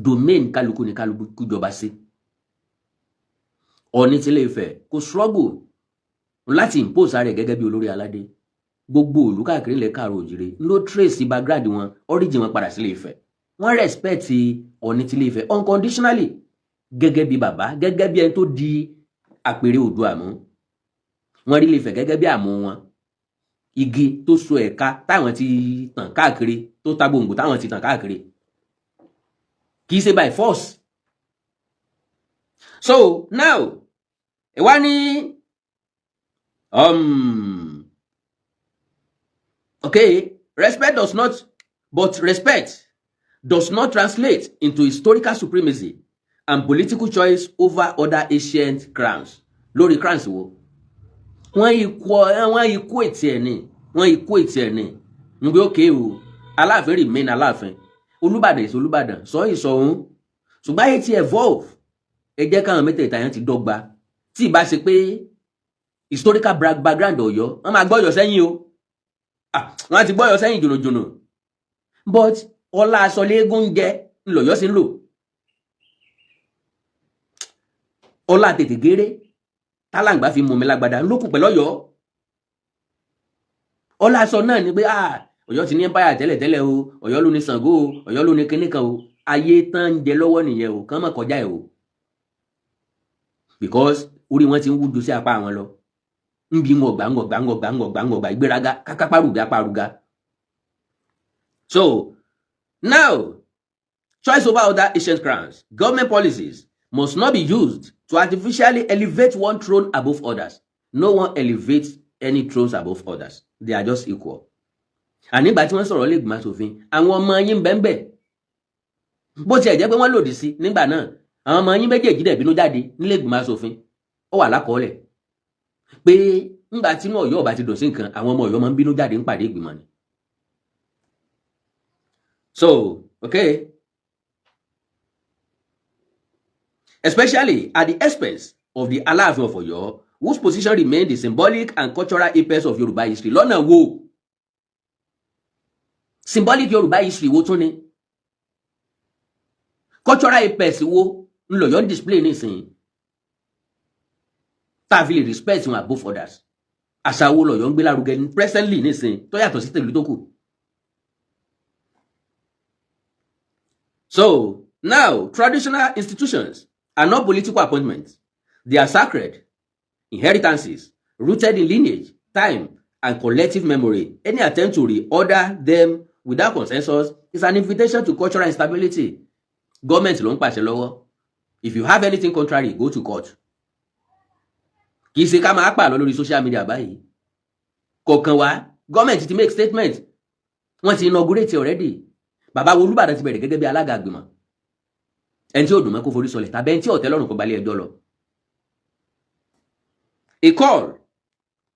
Domain kálukú ni kálukú jọba sí. Ọ̀ọ̀ni tí Ilé-Ifẹ̀ kò struggle láti impose rẹ̀ gẹ́gẹ́ bí olórí aládé gbogbo ìlú káàkiri ilẹ̀ Káàárọ̀ Oòjíire ló trace background wọn origin wọn padà sí Ilé-Ifẹ̀ wọ́n respect Ọ̀ọ̀ni tí Ilé-Ifẹ̀ unconditionally gẹ́gẹ́ bí bàbá gẹ́gẹ́ bí ẹni tó di àpèrè Oòduà mú wọ́n rí Ilé-Ifẹ̀ gẹ́gẹ́ bí àmú wọn igi tó so ẹ̀ka táwọn ti tàn káàkiri tó ta gbòǹgbò táwọn ti tàn káàkiri kì í ṣe by force. So now ẹ wá ní okay, respect does not translate into historical supremacy and political choice over other ancient crowns. Lórí crowns wo wọ́n equate ẹ̀ ní nígbà okay o Aláàfin remain Aláàfin Olúbàdàn is Olúbàdàn sọ ìsọ̀hún ṣùgbọ́n ayé ti evolve ẹ jẹ́ káwọn mẹ́tẹ̀ẹ̀ta yẹn ti dọ́gba tí ìbá ṣe pé historical background Ọ̀yọ́ wọ́n máa gbọ́yọ̀ sẹ́yìn o wọ́n ti gbọ́yọ̀ sẹ́yìn jùnùjùnù but ọlá aṣọ léégún ń jẹ́ ńlọ̀yọ́ sí ń lò ọlá tètè géré tálàǹgbá fi mú mi lágbádá lókùn pẹ̀lú Ọ̀yọ́ ọlá aṣọ náà ni pé Ọ̀yọ́ ti ní empire tẹ́lẹ̀tẹ́lẹ̀ o Ọ̀yọ́ ló ní Ṣàngó o Ọ̀yọ́ ló ní kinní kan o ayé tán ń jẹ lọ́wọ́ nìyẹn o kán mọ̀ kọjá ẹ̀ o because orí wọn ti ń wújú sí apá àwọn lọ ń bí ngọ̀gbà ìgbéraga kákápárùgá. So now choice over other ancient crowns government policies must not be used to artificially elevate one throne above others. No one elevates any thrones above others. They are just equal. And nígbà tí wọ́n sọ̀rọ̀ lè gbìmọ̀ ṣòfin àwọn ọmọ yín bẹ́ẹ̀ bó tiẹ̀ jẹ́ pé wọ́n lòdì sí nígbà náà àwọn ọmọ yín méjèèjì dẹ̀ bínú jáde nílé ìgbìmọ̀ aṣòfin ó wà lákọọ́lẹ̀ pé ńgbà tí inú Ọ̀yọ́ ọba ti dùn sí nǹkan àwọn ọmọ Ọ̀yọ́ máa ń bínú jáde ń pàdé ìgbìmọ̀ ni. So okay? Especially at the expense of the Aláàfin of Ọ̀yọ́, whose position remained the symbolic and cultural apex of Yorùbá history. Lọ́nà wo? Symbolic Yorùbá history wo tún ni? Cultural apex wo ńlọ̀yọ́ ń display nísìnyí? Tá a fi lè respect wọn above others. Àṣà wo lọ̀yọ́ ń gbé lárugẹ presently nísìnyí tó yàtọ̀ sí tèlú tó kù? So, now, traditional institutions are not political appointments. They are sacred inheritances rooted in lineage, time, and collective memory. Any attempt to reorder them without consensus is an invitation to cultural instability. Government ló ń pàṣẹ lọ́wọ́. If you have anything contrary, go to court. Kì í ṣe ká máa pààlọ́ lórí social media báyìí. Kọ̀ọ̀kan wá, government ti make statement. Wọ́n ti inaugurate already. Bàbá Olúbàdàn ti bẹ̀rẹ̀ gẹ́gẹ́ bí alága àgbìmọ̀. Ẹni tí ó dùn mọ́ kó forí sọlẹ̀ tàbí ẹni tí ó tẹ́ lọ́rùn kó balẹ̀ ẹjọ́ lọ. A call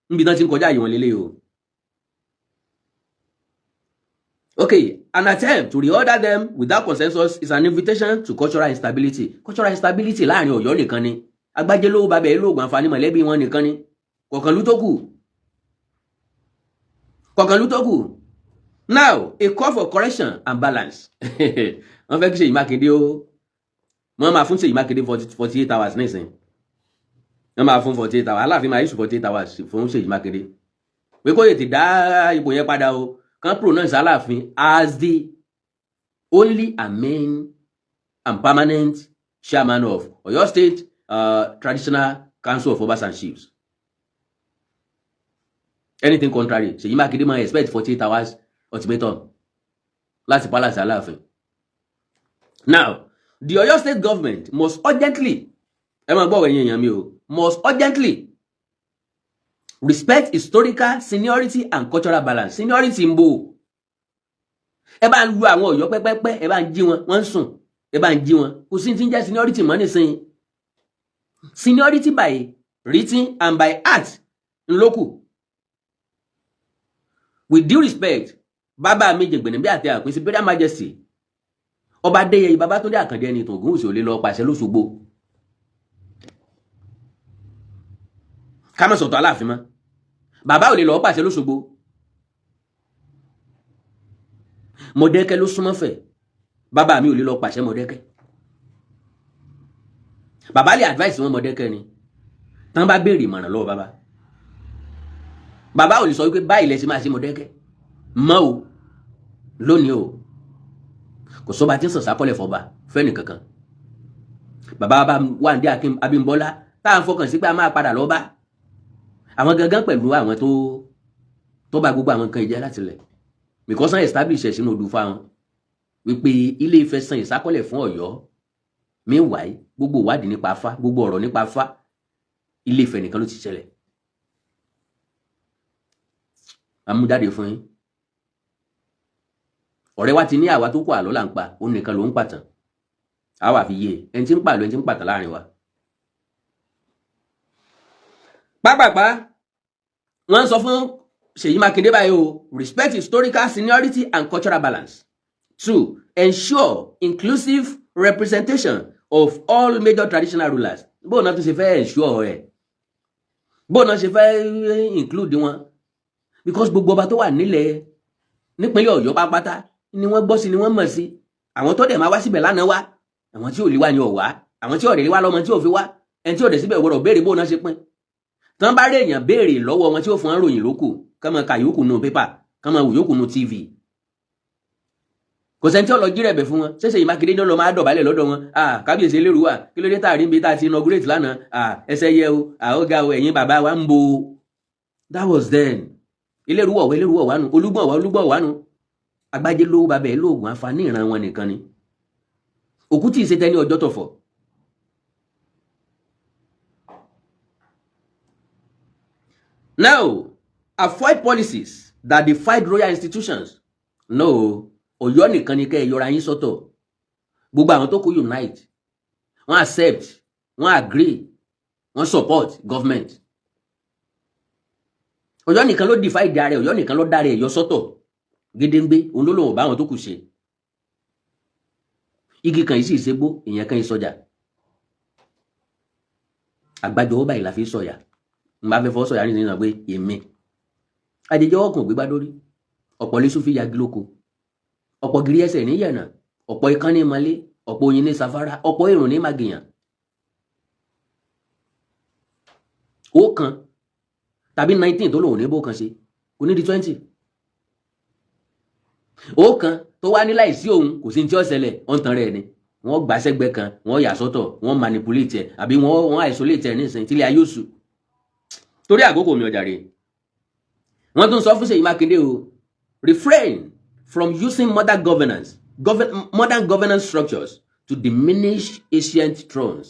níbi tán ti ń kọjá yìí wọn lélẹ̀ o. Okay, an attempt to reorder them without consensus is an invitation to cultural instability. Cultural instability láàrin Ọ̀yọ́ nìkan ni. Agbájé lówó bàbá ẹ̀ lóògùn àǹfààní mọ̀lẹ́bí wọn nìkan ni. Kọ̀ọ̀kanlú tó kù. Kọ̀ọ̀kanlú tó kù. Now, a call for correction and balance. Wọ́n fẹ́ kí Ṣèyí Mákindé ó. Wọ́n máa fún Ṣèyí Mákindé 48 hours nísìn. Wọ́n máa fún 48 hours. Aláàfin máa issue 48 hours fún Ṣèyí Mákindé. Pé kó tètè dá ipò yẹn padà o. Kan pronounce Aláàfin as the only and main and permanent chairman of Oyo State Traditional Council of Obas and Chiefs. Anything contrary, Ṣèyí Mákindé máa expect 48 hours ultimatum láti palace Aláàfin. Now, the Oyo State government must urgently, must urgently respect historical seniority and cultural balance. Seniority ń bò. Ẹ bá ń lu àwọn Ọ̀yọ́ pẹ́pẹ́pẹ́, ẹ bá ń jí wọn, wọ́n ń sùn, ẹ bá ń jí wọn. Kò sí tí ń jẹ́ seniority mọ́ nísìnyí. Seniority by written and by act ńlọ́kù. With due respect, Bàbá mi Jẹ̀gbẹ̀nẹ̀ bí àti àpín sí Imperial Majesty. Ọba Adéyẹyè Babátúndé Àkàndé ẹni tó Ògúnwùsì ò lè lọ pàṣẹ l'Óṣogbo. Ká má sọ̀tọ̀ Aláàfin mọ́. Bàbá ò lè lọ pàṣẹ l'Óṣogbo. Mọ̀dẹ́kẹ́ ló súnmọ́ fẹ̀. Bàbá mi ò lè lọ pàṣẹ Mọ̀dẹ́kẹ́. Bàbá lè advice wọn Mọ̀dẹ́kẹ́ ni. Tán bá béèrè ìmọ̀ràn lọ́wọ́ bàbá. Bàbá ò lè sọ wípé báyìí lẹ ṣe máa ṣe Mọ̀dẹ́kẹ́. Mọ́ o. Lónìí o. Kò sọ́ba tí ń sàn sákọ́lẹ̀ fọba fẹ́ni kankan. Bàbá bá wà ní Abímbọ́lá tá à ń fọkàn sí pé a máa padà lọ bá. Àwọn gangan pẹ̀lú àwọn tó bá gbogbo àwọn nǹkan ìjẹ́ láti lẹ̀. Because wọ́n establish ẹ̀ sínú odù fáwọn. Wípé Ilé Ifẹ̀ san ìsákọ́lẹ̀ fún Ọ̀yọ́. Meanwhile, gbogbo ìwádìí nípa Ifá, gbogbo ọ̀rọ̀ nípa Ifá, Ilé Ifẹ̀ nìkan ló ti ṣẹlẹ̀. Amújáde fún yín. Ọ̀rẹ́ wa ti ní àwa tó kó àlọ́ là ń pa, òun nìkan ló ń pàtàn. Àwa fi yé ẹni tí ń pàlọ́ ẹni tí ń pàtàn láàrin wa. Pápápá, wọ́n sọ fún Ṣèyí Mákindé báyìí o, respect historical seniority and cultural balance. 2. Ensure inclusive representation of all major traditional rulers. Bó náà tún ṣe fẹ́ ensure ẹ̀. Bó náà ṣe fẹ́ include wọn. Because gbogbo ọba tó wà nílẹ̀ nípínlẹ̀ Ọ̀yọ́ pápátá ni wọ́n gbọ́ sí ni wọ́n mọ̀ sí. Àwọn tó dẹ̀ máa wá síbẹ̀ lánàá wá. Àwọn tí ò lè wá ni ò wá. Àwọn tí ò dẹ̀ lè wá lọ́mọ tí ò fi wá. Ẹni tí ò dẹ̀ síbẹ̀ gbọ́dọ̀ béèrè bó náà ṣe pín. Tán bá rí èèyàn béèrè lọ́wọ́ wọn tí ó fún wọn ròyìn lókù. Kán máa ka yòókù nù pépà. Kán máa wò yòókù nù TV. Kò sẹ́ni tí ó lọ jí rẹ̀bẹ̀ fún wọn. Ṣèyí Mákindé ní ó lọ máa dọ̀bálẹ̀ lọ́dọ̀ wọn. Kábíyèsí Elérùwà. Kí ló dé tààrí níbi tá a ti inaugurate lánàá? Ẹsẹ̀ yẹ o. Ó ga o. Ẹ̀yin bàbá wa ń bo. That was then. Elérùwà wà nù. Olúgbọ̀n wà nù. Agbájé lówó bàbá ẹ̀ lóògùn àǹfààní ìran wọn nìkan ni. Òkú tí ì ṣe tẹ́ni ọjọ́ tọ̀fọ̀. Now, avoid policies that defy royal institutions. No, Ọ̀yọ́ nìkan ni kẹ́ ẹ yọra yín sọ́tọ̀. Gbogbo àwọn tó kù unite. Wọ́n accept, wọ́n agree, wọ́n support government. Ọ̀yọ́ nìkan ló defy ìdá rẹ̀, Ọ̀yọ́ nìkan ló dá rẹ̀ yọ sọ́tọ̀. Gédéǹgbé, òun ló lòun bá àwọn tó kù ṣe. igi kan yìí sì ṣe gbó èèyàn kan yìí sọjà àgbájọ ọwọ́ báyìí la fi sọ̀yà n bá fẹ́ fọ́ sọ̀yà ní ìsìn pé èmi àjẹjẹ ọwọ́ kan gbégbá lórí ọ̀pọ̀ lẹ́sùn fi yagi lóko ọ̀pọ̀ gírí ẹsẹ̀ ní yẹ̀nà ọ̀pọ̀ ikán ní malé ọ̀pọ̀ oyin ní safara ọ̀pọ̀ èrùn ní magìyàn ó kan tàbí 19 tó lòun ní bó kan ṣe kò ní di 20 ó kan tó wá ní láìsí òun kò sí ní tí ó ṣẹlẹ̀ ó ń tan rẹ̀ ni wọ́n gbà sẹ́gbẹ́ kan wọ́n yà sọ́tọ̀ wọ́n manipulate ẹ̀ àbí wọ́n isolate ẹ̀ nísìnyí tílé ayé òsù torí àkókò mi ọjà rè wọ́n tún sọ fún Ṣèyí Mákindé o refrain from using modern governance structures to diminish ancient thrones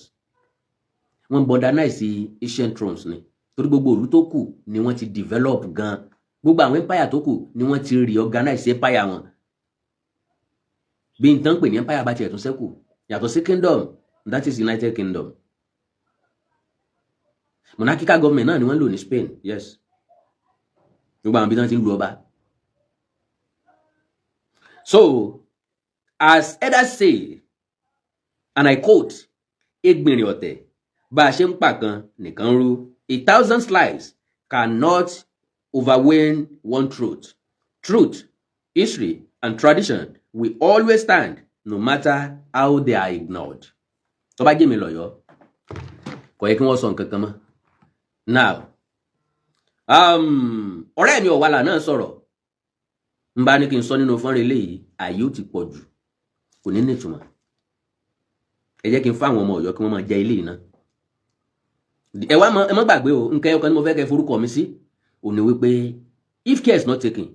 wọ́n modernize ancient thrones ni torí gbogbo ìlú tó kù ni wọ́n ti develop gan gbogbo àwọn empire tó kù ni wọ́n ti reorganize empire wọn bí n tán pè ní empire bá tiẹ̀ tún ṣẹ́kù yàtọ̀ sí kingdom that is United Kingdom monarchical government náà ni wọ́n lò ní Spain yes gbogbo àwọn bí wọ́n ti ń lu ọba so as elders say and I quote egbìnrin ọ̀tẹ̀ bá a ṣe ń pàkan nìkan rú 1,000 lies cannot overwhelm one truth history and tradition will always stand no matter how they are ignored. Tó bá jẹ́ mi lọ́yọ́ kò yẹ kí wọ́n sọ nǹkan kan mọ́. Now ọ̀rẹ́ mi Ọ̀wàlà náà sọ̀rọ̀ n bá ní kí n sọ nínú fọ́nrán eléyìí ààyè ó ti pọ̀ jù kò ní nítumọ̀ ẹ jẹ́ kí n fáwọn ọmọ Ọ̀yọ́ kí wọ́n máa jẹ ilé iná ẹ má gbàgbé o nǹkan ẹyọkan ni mo fẹ́ kẹ́ forúkọ mi sí ò ní wípé if care is not taken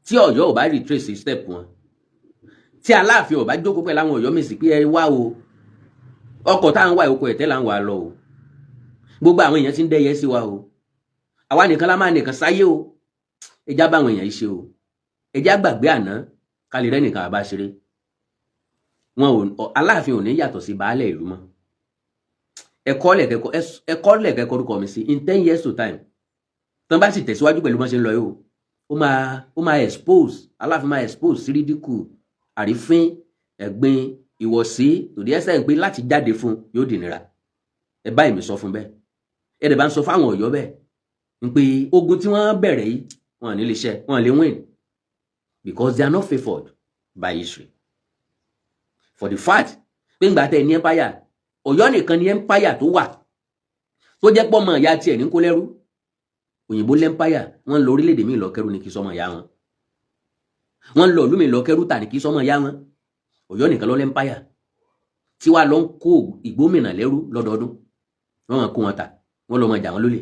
tí Ọ̀yọ́ ò bá retrace step wọn tí Aláàfin ò bá jókòó pẹ̀lú àwọn Ọ̀yọ́ mèsì pé ẹ wá o ọkọ̀ tá à ń wá oko ẹ̀tẹ́ là ń wà lọ o gbogbo àwọn èèyàn ti ń dẹ́yẹ sí wa o àwa nìkan lá máa nìkan sáyé o ẹjá bá àwọn èèyàn yìí ṣe o ẹjá gbàgbé àná ká lè rẹ́nìkan àbá ṣeré wọn ò Aláàfin ò ní yàtọ̀ sí baálẹ̀ ìlú mọ́ ẹ̀kọ́ lẹ̀kẹ́kọ́ orúkọ mi sí in 10 years to time tán bá sì tẹ̀síwájú pẹ̀lú bọ́n ṣe ń lọ yóò ó máa expose Aláàfin máa expose sí ridicule àrífín ẹ̀gbin ìwọ̀sí tòdí ẹsẹ̀ ń pé láti jáde fún yóò dìnira ẹ bá èmi sọ fún bẹ́ẹ̀ ẹ dẹ̀ bá ń sọ fáwọn Ọ̀yọ́ bẹ́ẹ̀ ń pé ogun tí wọ́n bẹ̀rẹ̀ yìí wọn ní lè ṣe wọn lè win because they are not favoured by history for the fact pé ńgbà tẹ ní empire Ọ̀yọ́ nìkan ní empire tó wà tó jẹ́ pọ́ mọ́ ìyá tiẹ̀ ní kó lẹ́rú òyìnbó lẹ́mpáyà wọ́n lọ orílẹ̀-èdè míì lọ kẹ́rù ní kí sọmọ ìyá wọn wọ́n lọ ìlú mi lọ kẹ́rù tà ní kí sọmọ ìyá wọn Ọ̀yọ́ nìkan lọ lẹ́mpáyà tí wàá lọ ń kó ìgbómìnà lẹ́rú lọ́dọọdún wọ́n máa kó wọn tà wọ́n lọ máa jà wọ́n lólè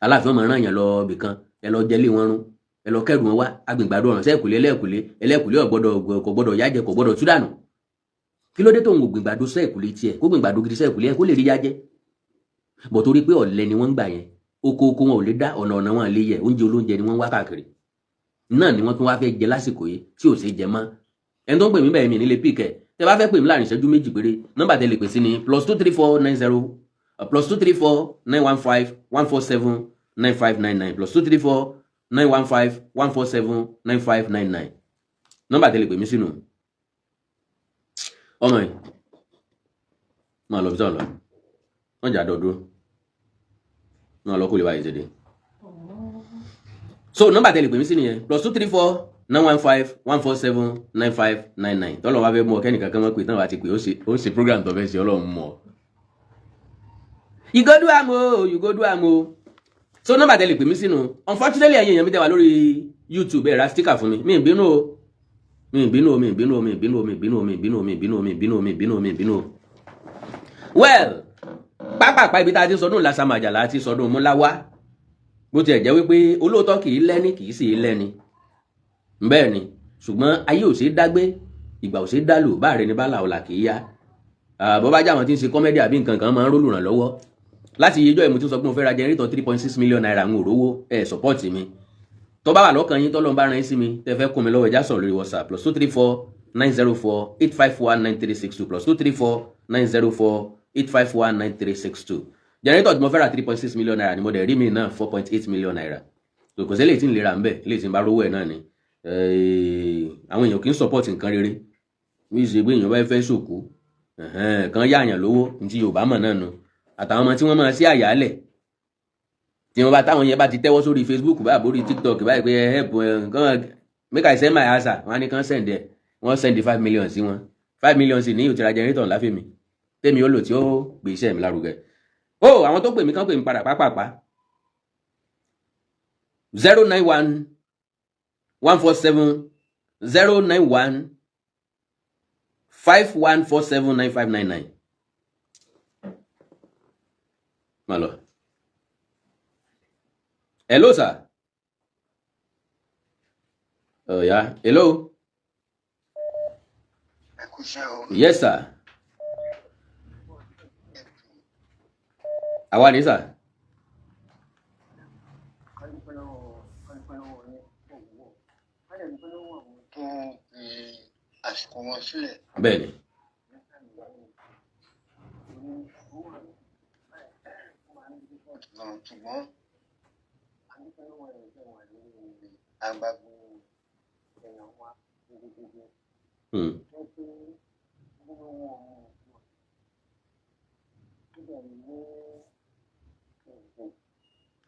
Aláàfin wọn máa rán yàn lọ bìkan ẹ lọ jẹlé wọn rún ẹ lọ kẹ́rù wọn wá agbègbàdo ọ̀ràn sẹ́ẹ̀kùlé ẹlẹ́kùlé kò gbọ́dọ̀ yájẹ kò gbọ́dọ̀ tú dànù kí ló dé tó ń gbìngbàdo sẹ́ẹ̀kùlé tiẹ̀ kó gbìngbàdo gidi sẹ́ẹ̀kùlé ẹ kó lè rí yájẹ bọ̀ torí pé ọ̀lẹ ni wọ́n ń gbà yẹn oko wọn ò lè dá ọ̀nà wọn lè yẹ oúnjẹ olóúnjẹ ni wọ́n wá káàkiri náà ni wọ́n tún wá fẹ́ jẹ lásìkò yìí tí ò sí jẹ mọ́ ẹni tó ń pè mí bẹ́ẹ̀ mi nílé píkẹ́ tẹ bá fẹ́ pè mí láàrin ìṣẹ́jú méjì péré nọ́mbà tẹ lè pè sí ni +23490 +2349141479599 +2349141479599 nọ́mbà tẹ lè pè mí sínú ọmọ yìí máa lọ bí sọ̀rọ̀ wọ́n jà dọ̀dọ̀ náà lọ́kùn lè báyìí ṣẹ́dẹ̀ so nọ́mbà tẹ́lẹ̀ pè mí sí nìyẹn +2349141479599 tọ́lọ̀ wá fẹ́ mú ọ kẹ́nìkan kan mọ́ pé tán wá ti pè ó ṣe program tó fẹ́ ṣe Ọlọ́run mọ̀ you go do am o so nọ́mbà tẹ́lẹ̀ pè mí sínú unfortunately ẹ̀yin èèyàn mi tẹ́ wà lórí YouTube ẹ ra sticker fún mi mi ìbínú well pápápá ibi tá a ti sọdún lásàmàjà láti sọdún múláwá bó tiẹ̀ jẹ́ wípé olóòótọ́ kì í lẹ́ni kì í sì í lẹ́ni bẹ́ẹ̀ ni ṣùgbọ́n ayé ò ṣe é dágbé ìgbà ò ṣe é dálò bá rẹ ní bá làwọ̀là kì í yá bó bá jáwọn tí ń ṣe kọ́mẹ́dì àbí nǹkan kan máa ń rólù ràn lọ́wọ́ láti yẹjọ́ ìmú tí ń sọ pé mo fẹ́ ra jẹnrétọ̀ 3.6 million naira ń òrówó ẹ̀ sọ́pọ́ọ̀tì mi tó bá wà lọ́kàn yín tọ́lọ́ bá ran yín sí mi tẹ́ fẹ́ kún mi lọ́wọ́ ẹja sọ̀rọ̀ lórí WhatsApp +2349048519362 +2349048519362 jẹnrétọ̀ tí mo fẹ́ ra 3.6 million naira ni mo dẹ̀ rí mi náà 4.8 million naira so kò sí eléyìí tí ń lera ń bẹ̀ eléyìí tí ń bá rówó ẹ̀ náà ni àwọn èèyàn kì í support nǹkan rere bí ṣe gbé èèyàn bá fẹ́ sòkú kan yáàyàn lówó ní ti Yorùbá mọ̀ náà nu àtàwọn ọmọ tí wọ́n máa sí àyálẹ̀ tí wọ́n bá táwọn yẹn bá ti tẹ́wọ́ sórí Facebook báyìí borí TikTok báyìí pé help make I send my answer wọ́n á ní kán send ẹ̀ wọ́n send 5 million sí wọn 5 million sí ní òtítà generator láfẹ̀mí tèmi ó lò tí ó gbé iṣẹ́ mi lárugẹ àwọn tó pè mí kán pè mí padà pápápá 091 147 091 5147 9599 malo. Hello sir. Oh yeah. Hello. Yes sir. Àwa ni sir. Bẹ́ẹ̀ni.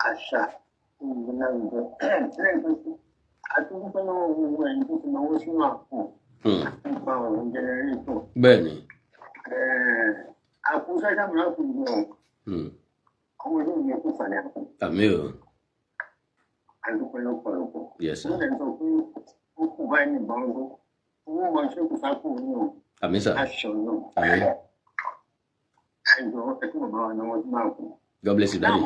Àṣà ìgbìnàjò àti pípẹ́ lọ́wọ́ gbogbo ẹ̀yìn tó ti náwó sínú àpò nípa ọ̀rọ̀ jẹnẹrétọ̀. Bẹ́ẹ̀ni. Àpò sẹ́sà mìíràn kò gbọ́ ọmọ ìlú ìyẹn kò sàlẹ̀ àpò. Àmì o. Àdúpẹ́ lọ́pọ̀lọpọ̀. Yes sir. Ó lè sọ pé ó kù báyìí ní ìbọn ọdún. Owó wọn ṣe kò sápò ní o. Àmì sir. Aṣọ náà. Àmì. Ẹ̀jọ̀ ẹ̀kú bàbá wa náà wọ́n ti máa kú. God bless you daddy.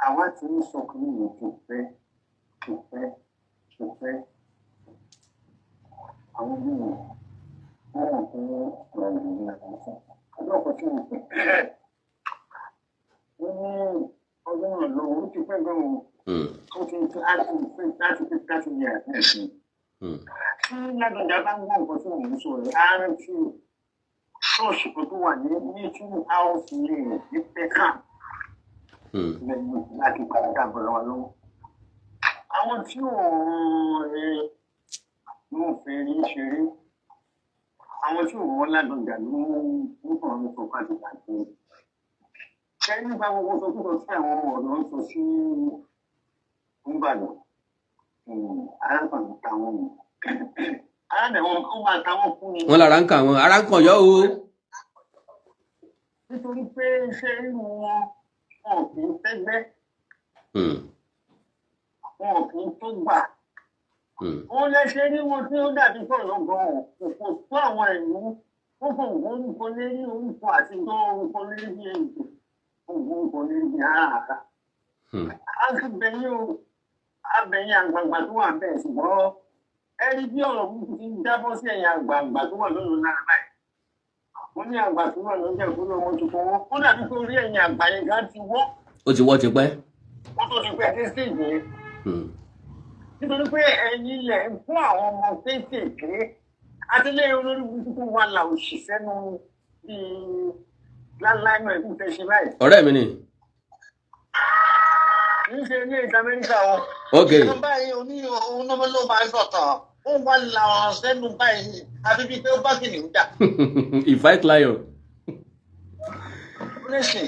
Àwa ti ń sọ kí nìyẹn tó fẹ́. Àwọn bí wọ́n wọ́n fún ọ̀rọ̀ ìrìn àjò. Ọlọ́pàá tí wọ́n pè é. Wọ́n ní ọdún náà lọ, ó ti pẹ́ gan-an. Ó ti láti fi 30 years nìsín. Tí Ládọjà bá ń gbọ́ nǹkan tí mò ń sọ rẹ̀, á rántí ṣọ́ọ̀ṣì kan tó wà ní Meeting House Lane ní Peckham. Láti padà bọ̀rọ̀ wa lọ́wọ́. Àwọn tí wọ́n fẹ́ rí ṣeré, àwọn tí wọ́n Ládọjà ló ń kàn ń sọ pàtàkì. Ṣé nípa gbogbo sọkúsọ tí àwọn ọmọ ọ̀dọ́ ń sọ sí Ìbàdàn, arákùnrin táwọn mọ̀. Arábẹ̀wọ̀n kó máa táwọn fún mi. Wọ́n lára ń kà wọ́n, ara ń kàn yọ́ o. Nítorí pé iṣẹ́ irú wọn kì í tẹ́gbẹ́. Wọn kì í tó gbà. Wọ́n lẹ́sẹ̀ rí wọn tí ó dàbí sọ̀rọ̀ gan-an. Kò tó àwọn ìlú. Ó fò orúkọ lérí orúkọ àti gbọ́ orúkọ lérí bí èdè. Orúkọ lérí bí ààrà. A ti bẹ̀yìn o. Abẹ̀yìn àgbààgbà tó wà bẹ́ẹ̀ ṣùgbọ́n ẹni bí ọ̀rọ̀ burúkú ti ń jábọ́ sí ẹ̀yìn àgbààgbà tó wà lónìí lára báyìí. Wọ́n ní àgbà tó wà lọ́jà ìpínlẹ̀ ọmọ tuntun wọn. Ó dàbí pé orí ẹ̀yìn àgbà yẹn gan ti wọ́. Ó ti wọ́ ti pẹ́. Wọ́n tó ti pẹ́ dé stéèjì yẹn. Nítorí pé ẹ̀yin ilẹ̀ ń fún àwọn ọmọ kéékèèké. Adélé olórí burúkú wà là òṣìṣẹ́ nu bíi láńláńú ẹ̀kú tẹ̀ ṣe báyìí. Ọ̀rẹ́ mi ni. Kì í ṣe ilé ìta Amẹ́ríkà o. Ok. Ìjọba báyìí òun náà ló máa ń sọ̀tàn. Ó wà láwọn sẹ́nu báyìí àbí bíi pé ó bá kìnìún jà. He fight lion. Listen,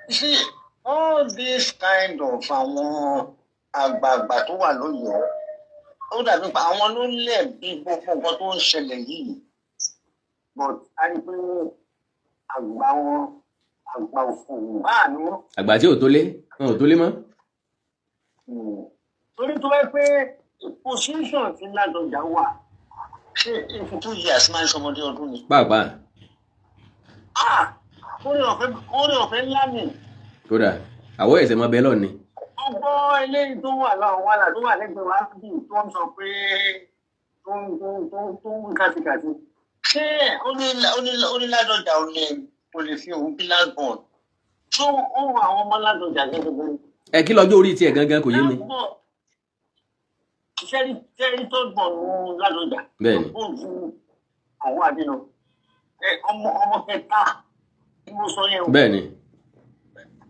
you see, all this kind of àwọn àgbààgbà tó wà lóyè ó dàbí pé àwọn ló lẹ̀ bí gbogbo nǹkan tó ń ṣẹlẹ̀ yìí. But a rí pé àgbà òfò máa ní wọn. Àgbà tí ò tó lé, wọn ò tó lé mọ́. Torí tó bá pé position tí Ládọjà wà ṣé 2 years máa ń sọmọdé ọdún ni. Pàápàá. Orí ọ̀fẹ́ ńlá ni. Kódà, àwọ̀ ẹ̀sẹ̀ mọ́ bẹ́ẹ̀ lọ ni. Ọgbọ́n eléyìí tó wà láwọn wàhálà tó wà lẹ́gbẹ̀ẹ́ wa bí tó ń sọ pé tó ń kàtìkàtì. Ṣé oníládọjà ò lè fi òun bí lágbọ̀n? Tó ó wọ àwọn ọmọ Ládọjà gẹ́gẹ́. Ẹ kí lọ́jọ́ orí tiẹ̀ gangan kò yé mi. Ṣẹ́rí tó gbọ̀n ní Ládọjà. Bẹ́ẹ̀ni. Ó ju àwọn àdínà. Ọmọ kẹta tí mo sọ yẹn o. Bẹ́ẹ̀ni.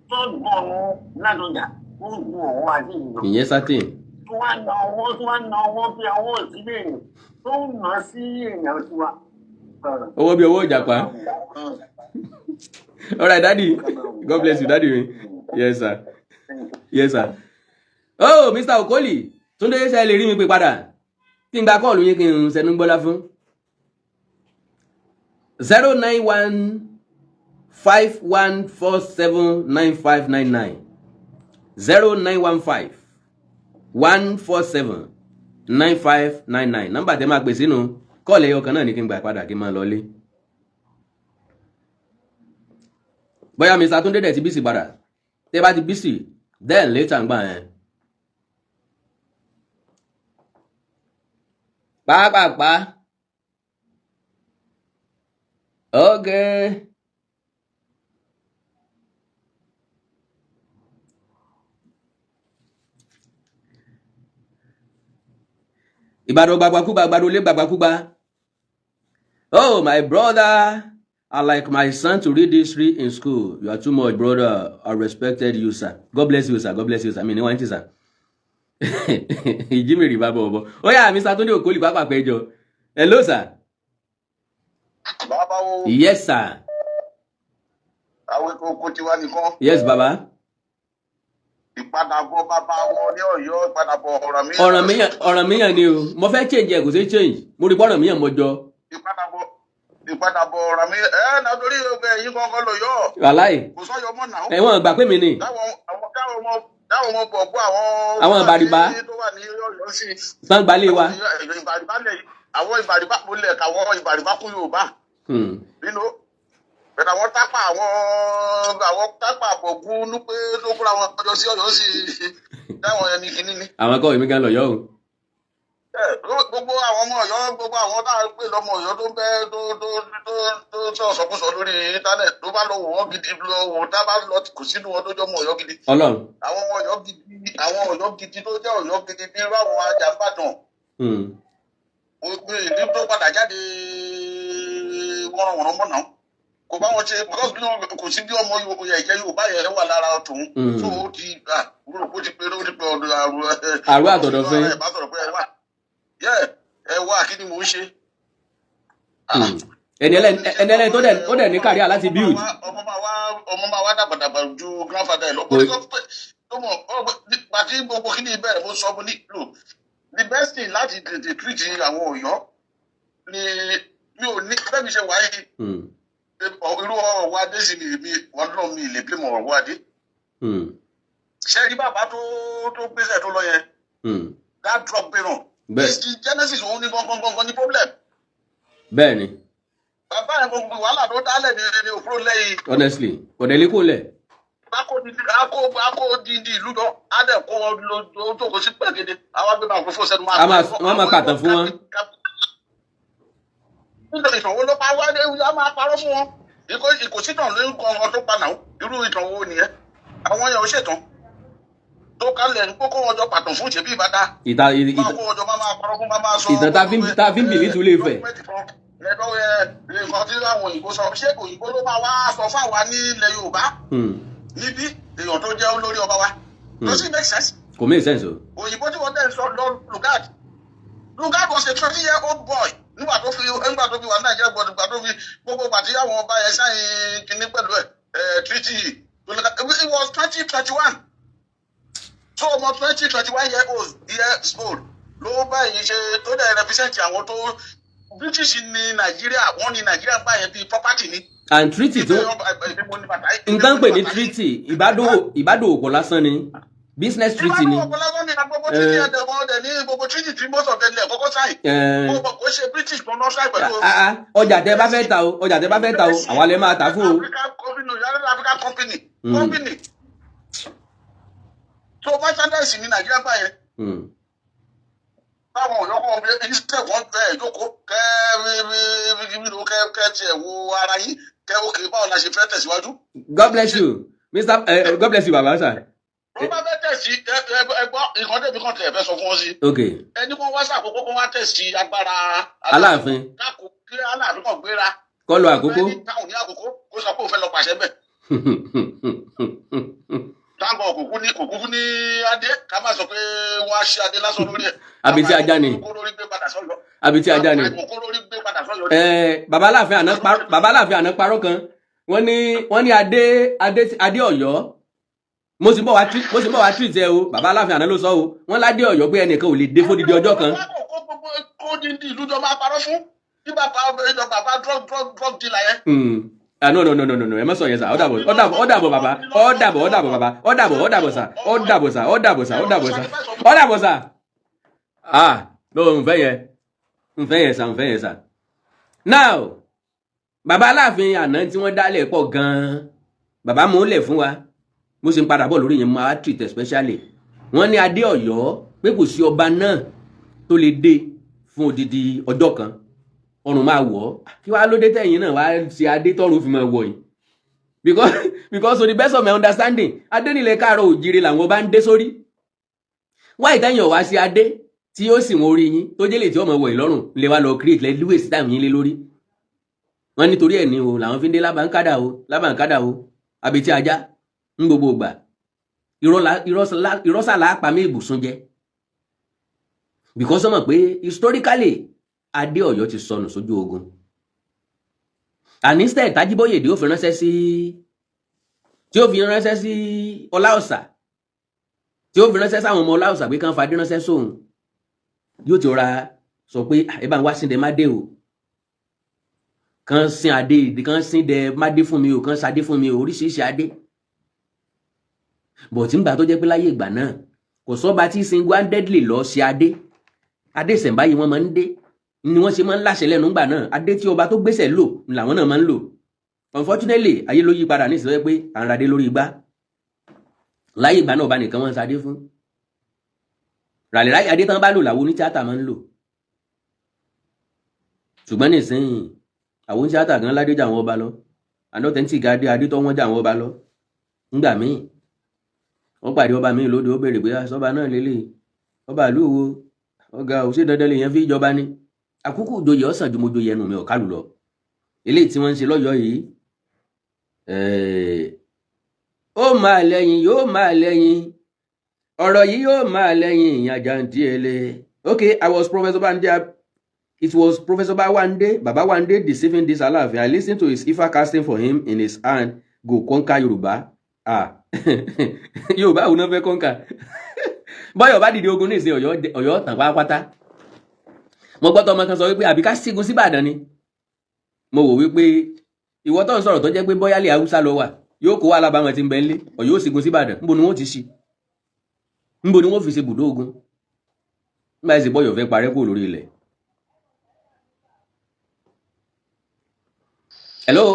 Tó gbọ̀n ní Ládọjà. Ó ju àwọn àdínà. Ìyẹn sátìn. Tó wá na ọwọ́ bí ọwọ́ òsì bẹ́ẹ̀ tó ń ná sí èèyàn tiwa. owó bí owó ìjàpá. All right, daddy. God bless you, daddy. Yes, sir. Yes, sir. Oh, Mr. Okoli. Túndé ṣe lè rí mi pé padà. Kí n gba kọ́ọ̀lù yín kí n sẹnu gbọ́lá fún. 09151479599. 09151479599. Nọ́mbà tẹ́ máa pè sínú kọ́ọ̀lù ẹyọ kan náà ní kí n gbà padà kí n máa lọlé. Bóyá Mr. Túndé dẹ̀ ti bísí padà. Tẹ́ bá ti bísí, then later ń gbà yẹn. Pàápàá. Okay. Ìbàdàn gbàgbàkúgbà, Ìbàdàn lé gbàgbàkúgbà. Oh, my brother, I like my son to read history in school. You are too much, brother. I respected you, sir. God bless you, sir. God bless you, sir. I mean, you sir. Ìjímèrè bàbá ọ̀bọ. Ó yá, Mr. Túndé Okoli pápá péjọ. Hello, sir. Bàbá wo. Yes, sir. Àwọn ìkókó tiwa nìkan. Yes, bàbá. Ìpadàbọ̀ bàbá wọn ní Ọ̀yọ́, ìpadàbọ̀ Ọ̀rànmíyàn ni o. Mo fẹ́ change ẹ̀ kò sí change. Mo rí Ọ̀rànmíyàn mo jọ. Ìpadàbọ̀ Ọ̀rànmíyàn. Nàdórí ọgbẹ́ yìí kankan lọ yọ. Wàláì. Kò sọ́yọ́ mọ́ náà. Ẹ̀wọ̀n gbà pé mi ni. Dáwọn ọmọ bọ̀gbọ́ àwọn ìbàrìbá tó wà ní Ọ̀yọ́ sí. Sangbalé wa. Àwọn ìbàrìbá bolẹ̀ káwọn ìbàrìbá kú Yorùbá. Nínú bẹ̀rẹ̀ àwọn tápà àbọ̀gún ní pé tó kúra wọn ọjọ́ sí Ọ̀yọ́ sí dáwọn ẹni kìíní ni. Àwọn akọ́ ìmí gan lọ yọ o. Gbogbo àwọn ọmọ Ọ̀yọ́, gbogbo àwọn tá a pè lọ́mọ Ọ̀yọ́ tó bẹ́ tó sọ̀sọ̀kúsọ lórí íńtánẹ̀tì tó bá lọ wò wọ́n gidi lọ wò tá bá lọ kò sínú wọn tó jọ ọmọ Ọ̀yọ́ gidi. Ọlọ́run. Àwọn ọmọ Ọ̀yọ́ gidi tó jẹ́ Ọ̀yọ́ gidi bí irú àwọn Ajàmbàdàn. Ìlú tó padà jáde wọ́n mọ̀ náà. Kò bá wọn ṣe kò sí bí ọmọ ẹ̀jẹ̀ Yorùbá yẹn wà lára ọ̀tún. Tó o ti gbúròpó ti pé ọdún àrùn àtọ̀dọ̀ fẹ́. Ẹ wá kí ni mò ń ṣe. Ẹni ẹlẹ́ni tó dẹ̀ ní kàríà láti build. Ọmọ máa wá dàgbàdàgbà ju grandfather ẹ̀ lọ. Pàtí gbogbo kí ni ìbẹ̀rẹ̀ mo sọ mo ní lò. The best thing láti tètè treat àwọn Ọ̀yọ́ ni mi ò ní bẹ́ẹ̀ mi ṣe wáyé. Irú ọ̀rọ̀ wa dé sí mi wọn lọ mi lè bí mo ọ̀rọ̀ wa dé. Ṣé rí bàbá tó gbéṣẹ́ tó lọ yẹn? That drug payment. It's the genesis òun ní gangan ní problem. Bẹ́ẹ̀ni. Bàbá yẹn gbogbo wàhálà tó dálẹ̀ ní òfurufú lẹ́yìn. Honestly, ọ̀dẹ̀lẹ́ kò lẹ̀. Akó di ìlú jọ, á dẹ̀ kó wọn lójú tó kò sí pẹ̀gẹ́dẹ́, àwọn agbẹ́ máa fún sẹ́nu máa. Wọ́n máa pàtàn fún wọn. Nítorí ìtàn wo ló pa wá ní ewu yá máa parọ́ fún wọn. Ìkòsítàn ló ń kọ ọmọ tó pa náà, irú ìtàn wo nìyẹn? Àwọn yẹn ò ṣètàn. Tó kálẹ̀ ní kókó wọn jọ pàtàn fún ìṣẹ́bí ìbàdà. Máa kó wọn jọ máa parọ́ fún máa sọ. Ìtàn tá fi ń bìlí tún lè fẹ̀. Ẹ̀dọ́ nǹkan tí àwọn òyìnbó sọ, ṣé òyìnbó ló máa wá sọ fún àwa ní ilẹ̀ Yorùbá? Níbí èèyàn tó jẹ́ olórí ọba wa. Does it make sense? Kò make sense o. Òyìnbó tí wọ́n tẹ̀ sọ lọ Lugard was a 20-year-old boy nígbà tó fi wà Nàìjíríà gbọdọ̀ tó fi gbogbo pàtí àwọn ọba yẹn sáyìn kínní pẹ̀lú treaty it was 2021 so ọmọ 20-21 years old ló báyìí ṣe tó dẹ̀ represent àwọn tó British ní Nàìjíríà wọ́n ní Nàìjíríà báyẹn bíi property ni. And treaty tó nǹkan pè ní treaty ìbádòwò kò lásán ni business treaty ni. Ìbádòwò kò lásán ni gbogbo treaty ẹ̀dẹ̀mọ́ ní gbogbo treaty tí most of them lẹ̀ kọ́kọ́ sáyìn. Kò ṣe British kan náà sáyìn pẹ̀lú. Ọjà tẹ bá fẹ́ ta o àwa lè máa ta fún o. African company. So merchandise ní Nàìjíríà báyẹn. Táwọn òyìnbó ọmọ ìṣẹ́ wọn ìjókòó kẹ́ tiẹ̀ wo ara yín kẹ́ òkè báwo la ṣe fẹ́ tẹ̀síwájú. God bless you Mr. God bless you baba sir. Wọ́n bá fẹ́ tẹ̀sí ẹgbọ́ nǹkan tẹ̀mí kan tẹ̀ fẹ́ sọ fún ọ sí. Ẹni kan wá sàkókò kan wá tẹ̀sí agbára Aláàfin. Kí Aláàfin kan gbéra. Kọlu Àkókó. Táwọn ní Àkókó kó sọ pé òun fẹ́ lọ pàṣẹ bẹ̀. táwọn kòkúkú ní adé ká má sọ pé wọ́n á ṣe adé lásán lórí ẹ̀. àbí tí ajá ni àbí tí ajá ni. bàbá Aláàfin àná parọ́ kan wọ́n ní adé Ọ̀yọ́ mo sì bọ̀ wá treat ẹ o bàbá Aláàfin àná ló sọ o wọ́n ládé Ọ̀yọ́ pé ẹnìkan ò lè dé fódìdí ọjọ́ kan. kó di ìlú jọ máa parọ́ fún bí bàbá drug dealer yẹn. No, ẹ má sọ yẹn sà, ó dàbọ̀ bàbá, ó dàbọ̀ sà. No, n fẹ́ yẹn sà. Now, bàbá Aláàfin àná tí wọ́n dálẹ̀ pọ̀ gan-an, bàbá mú lẹ̀ fún wa, mo sì ń padà bọ̀ lórí yẹn máa treat especially. Wọ́n ní adé Ọ̀yọ́ pé kò sí ọba náà tó lè dé fún odidi ọjọ́ kan. Ọrùn máa wọ̀ kí wàá lóde tẹ̀yìn náà wàá ṣe adé tọrùn fi máa wọ̀ yìí because to the best of my understanding adé nílẹ̀ Káàárọ̀ Oòjíire làwọn bá ń dé sórí wáyé tẹ̀yìn ọ̀wá sí adé tí ó sì wọ́n orí yín tó jẹ́lẹ̀ tí ọmọ wọ̀ yìí lọ́rùn lè wá lọ create lẹ́ lúwèé sí táàmù yín lé lórí wọ́n nítorí ẹ̀ ní o làwọn fi ń dé lábàǹkádà o àbètí ajá ń gbogbo ìgbà ìrọ́sàlá àpamẹ́ ìbùsùn jẹ́ because ọmọ pé historically adé Ọ̀yọ́ ti sọnù sójú ogun and instead Tájíbóyèdé ó fi ránṣẹ́ sí Ọláọ̀sà tí ó fi ránṣẹ́ sáwọn ọmọ Ọláọ̀sà pé kán fadé ránṣẹ́ sóhun yóò ti ra sọ pé ẹ bá ń wá síndẹ mádé o kán sin adé kán síndẹ mádé fún mi o kán sadé fún mi o oríṣiríṣi adé bọ̀ tí ń gbà tó jẹ́ pé láyé ìgbà náà kò sọ́ba tí single-handedly lọ sí adé ìṣẹ̀ǹbáyé wọn máa ń dé ni wọ́n ṣe máa ń láṣẹ lẹ́nu ńgbà náà adé tí ọba tó gbéṣẹ̀ lò làwọn náà máa ń lò unfortunately ayé ló yí padà ní ìsìlẹ̀ pé à ń radé lórí igbá láyé ìgbà náà ọba nìkan wọ́n ń sadé fún ràlẹ́ráyè adé tán bá lò làwọn onítíátà máa ń lò ṣùgbọ́n nísìnyí àwọn onítíátà gan ládé jà àwọn ọba lọ authentic adé tó wọ́n jà àwọn ọba lọ ńgbà míì wọ́n pàdé ọba míì lóde ó béèrè pé sọ́ba náà lélẹ̀ ọba ìlú wo ọ̀gá òṣè dandan lè yẹn fi jọba ní àkókò ìjòyè ọ̀sán ju mo joyè ẹnu mi ò kálù lọ eléyìí tí wọ́n ń ṣe lọ́yọ̀ọ́ yìí ó máa lẹ́yìn yóò máa lẹ́yìn ọ̀rọ̀ yìí yóò máa lẹ́yìn ìyànjàǹtí ele. Okay, it was Professor Baba Wande deceiving this Aláàfin. I listened to his Ifá casting for him in his hand go conquer Yorùbá. Yorùbá ò náà fẹ́ conquer bọ́yọ̀ bá dìde ogun ní ìsìn Ọ̀yọ́ tàn pátápátá mo gbọ́tọ̀ ọmọ kan sọ wípé àbí ká sígun síbàdàn ni mo wò wípé ìwọ tó ń sọ̀rọ̀ tó jẹ́ pé bọ́yálẹ̀ Haúsá lọ wà yóò kó wà lábàwọn tí ń bẹ ńlé Ọ̀yọ́ sígun síbàdàn níbo ni wọ́n ti ṣí níbo ni wọ́n fi ṣe bùdó ogun nígbà tí bọ́yọ̀ fẹ́ parẹ́ kúrò lórí ilẹ̀. Hello.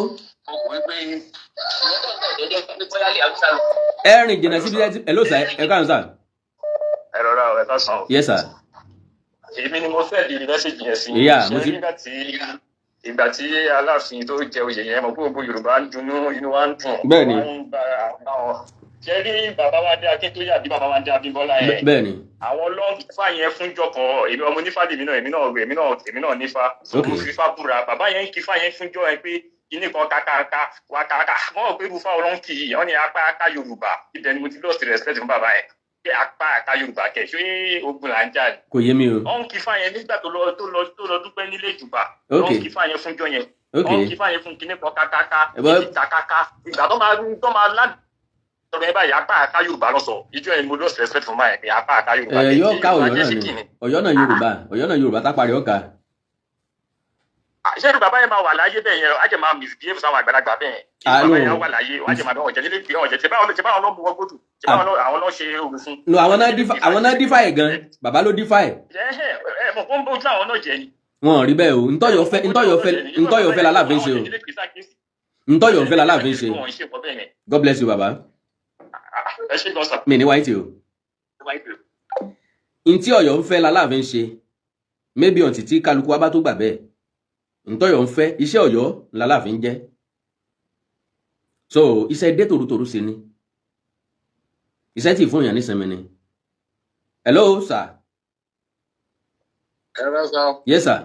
ẹ rìn jìnnà síbi hello sir ẹ káàánú sir. ẹ rọra ẹ ká sàn. Yes sir. èmi ni mo fẹ́ di mẹ́sẹ̀gì yẹn sí. ìgbà tí Aláàfin tó jẹ oyè yẹn mọ̀ pé gbogbo Yorùbá ń dunnú inú wa ń dùn. Bẹ́ẹ̀ni. ṣe rí bàbá wa dé Akíntóyè àbí bàbá wa dé Abímbọ́lá yẹn. Bẹ́ẹ̀ni. àwọn lọ́ọ̀fà yẹn fún jọkọ̀ èmi ọmọ onífà lèmi náà nífà. mo fi fà búra bàbá yẹn kí fà yẹn fún jọ ẹ pé kíní kan kàkàkà wà kàkà wọn ò pé irúfà ọlọ́nkì yìí wọn ni apá aka Yorùbá ibẹ̀ ni mo ti lost respect fún bàbá yẹn pé apá aka Yorùbá kẹ̀ ṣé ogun là ń jà ní. kò yé mi o. wọn kì í fà yẹn nígbà tó lọ dúpẹ́ nílé ìjùbà wọn kì í fà yẹn fún jọ yẹn wọn kì í fà yẹn fún kíní kan kàkàkà ìgbà tó máa láti tọrọ ẹ báyìí apá aka Yorùbá lọ sọ ìjọ yẹn mo lost respect fún báyìí pé apá aka Yorùbá kẹ̀ yóò ká Ọ̀yọ́ náà Yorùbá tápàrí ọkà ṣé bàbá yẹn máa wà láyé bẹ́ẹ̀ yẹn á jẹ́ máa misbehave sáwọn àgbàlagbà bẹ́ẹ̀ bàbá yẹn wà láyé wọ́n á jẹ́ máa bẹ́ ọ̀jẹ̀ nílé ìgbé ọ̀jẹ̀ tí báwọn náà bu wọ́n gbódù tí àwọn náà ṣe oògùn fún. no àwọn náà dífà ẹ̀ gan bàbá ló dífà ẹ̀. ẹ mọ̀ kó ń bójú àwọn náà jẹ ni. wọn ò rí bẹ́ẹ̀ o ntọ́yọ̀ fẹ́ l'Aláàfin ṣe o ntọ́yọ̀ fẹ́ l'Aláàfin ṣe. God bless you baba. ẹ ṣe gan sa. mi ní wáyé tí o. ntí Ọ̀yọ́ ń fẹ́ l'Aláàfin ṣe maybe ọ̀ntì tí kálukú wa bá tó gbà bẹ́ẹ̀ ntọ́yọ̀ ń fẹ́ iṣẹ́ Ọ̀yọ́ l'Aláàfin jẹ́ so iṣẹ́ dé tòrútòrú sí ni iṣẹ́ tí fún yàn ní sinmi ni. Hello sir. Hello sir. Yes sir.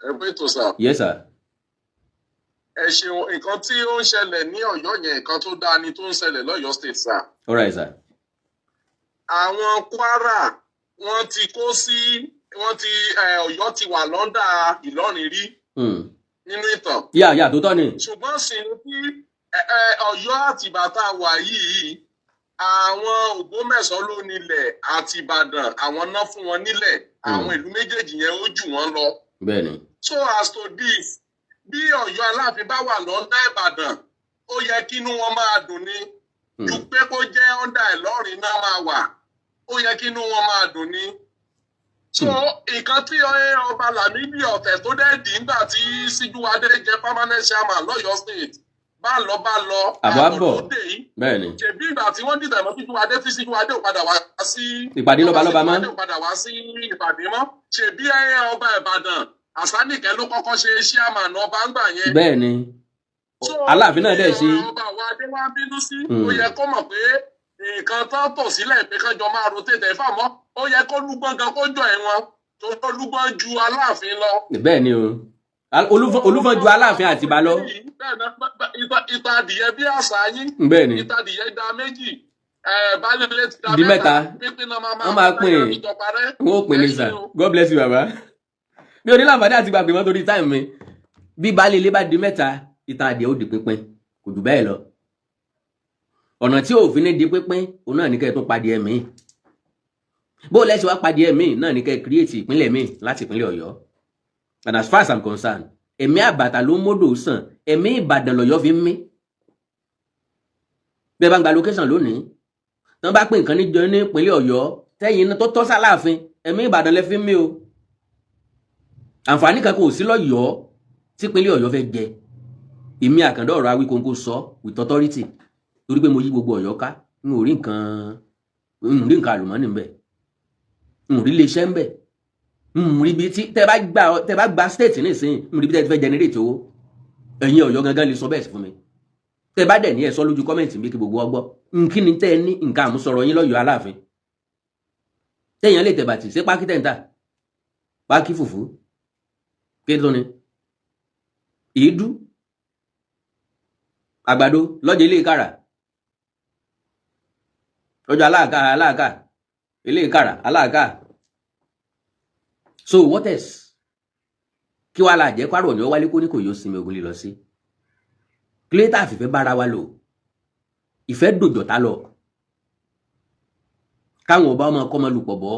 Ẹ pé tó sir. Yes sir. ẹ ṣeun nǹkan tí ó ń ṣẹlẹ̀ ní Ọ̀yọ́ yẹn nǹkan tó dáa ni tó ń ṣẹlẹ̀ lọ́yọ́ state sir. All right, sir. Àwọn Kwara wọ́n ti kó sí Ọ̀yọ́ ti wà lọ́ndà Ìlọrin rí nínú ìtàn. Yà tó tọ́ ni. Ṣùgbọ́n sì ni tí Ọ̀yọ́ àtìbà tá a wà yìí àwọn Ògbómẹ̀ṣọ́ ló nílẹ̀ àti Ìbàdàn àwọn ná fún wọn nílẹ̀ àwọn ìlú méjèèjì yẹn ó jù wọ́n lọ. Bẹ́ẹ̀ni. So as to this bí Ọ̀yọ́ Aláàfin bá wà lọ́ndà Ìbàdàn ó yẹ kí inú wọn máa dùn ni ju pé kó jẹ́ ọ̀ndà Ìlọrin náà máa wà ó yẹ kí inú wọn máa dùn ni. So nǹkan tí ọba Lámídì Ọ̀tẹ̀ tó dẹ́ dì nígbà tí Síjúwadé jẹ permanent chairman lọ́yọ́ state bá lọ àbọ̀ bẹ́ẹ̀ ni. ṣèbí ìgbà tí wọ́n dìtẹ̀ mọ́ Síjúwadé tí Síjúwadé ò padà wá sí ìpàdé lọ́balọ́ba mọ́. ò padà wá sí ìpàdé mọ́ ṣèbí ọba Ìbàdàn Àsánìkẹ́ ló kọ́kọ́ ṣe chairman ọba ńgbà yẹn. bẹ́ẹ̀ ni Aláàfin náà dẹ̀ ṣe. ọba wa adé wá bínú sí ó yẹ kó mọ̀ pé nǹkan tó tò sílẹ̀ pé kánjọ máa rotate ẹ̀fà mọ́ ó yẹ kó lúgbọ́n gan kó jọ ẹ̀wọ̀n tó lúgbọ́n ju Aláàfin lọ. bẹ́ẹ̀ ni o Olúfọ́n ju Aláàfin Àtìbà lọ. ìta adìyẹ bí àṣà yín. bẹ́ẹ̀ ni ìta adìyẹ da méjì balẹ̀ ti da mẹ́ta wọ́n máa pín wọ́n ó pín ní sà. God bless you baba. mi ò ní láǹfààní àti gbàgbé mọ́ torí táìmù mi bí baálé ilé bá di mẹ́ta ìta adìyẹ ó di pínpín kò jù bẹ́ẹ̀ lọ. ọ̀nà tí òfin ní di pínpín òun náà ní kẹ́ ẹ tún padì ẹ̀mí bó lẹ́sìn wá padì ẹ̀mí náà ní kẹ́ ẹ kírètì ìpínlẹ̀ míì láti ìpínlẹ̀ Ọ̀yọ́. And as far as I'm concerned ẹ̀mí àbàtà ló mọ́dọ̀ sàn ẹ̀mí Ìbàdàn lọ́yọ́ fi ń mí. bẹ́ẹ̀ bá ń gba location lónìí tí wọ́n bá pín nǹkan níjọ ní ìpínlẹ̀ Ọ̀yọ́ tẹ́yìn tó tọ́ sáláàfin ẹ̀mí Ìbàdàn lẹ́ fi ń mí o. àǹfààní kankan ò sí lọ́yọ́ tí ìpínlẹ̀ Ọ̀yọ́ fẹ́ jẹ èmi Àkàndá ọ̀rọ̀ Awíkonko sọ with authority torí pé mo yí gbogbo Ọ̀yọ́ ká n ò rí nǹkan àlùmọ́nì ń bẹ n ò rí iléeṣẹ́ ń bẹ n ò rí ibi tí tẹ bá gba state nísìnyí n ò rí ibi tẹ ti fẹ́ generate owó ẹ̀yin Ọ̀yọ́ gangan lè sọ bẹ́ẹ̀ sí fún mi tẹ bá dẹ̀ ní ẹ̀ sọ lójú kọ́mẹ̀ntì mi kí gbogbo ọgbọ́ nkí ni tẹ́ ẹ ní nǹkan àmúsọ̀rọ̀ yín lọ́yọ̀ọ́ Aláàfin tẹ̀yàn lè tẹ̀bàtì sí pákí tẹ̀ǹtà pákí fùfú kí ló ní èédú àgbàdo lọ́jọ́ ilé ìkàrà lọ́jọ́ aláàkà ilé ìkàrà aláàkà. So what else kí wàá la jẹ́ kwárò ní ọwálé kó ní kò yóò sinmi ogun lílọ sí kílétà fìfẹ́ bára wa lò ìfẹ́ dòjọ́ta lọ káwọn ọba ọmọ kọ́mọ lùpọ̀ bọ́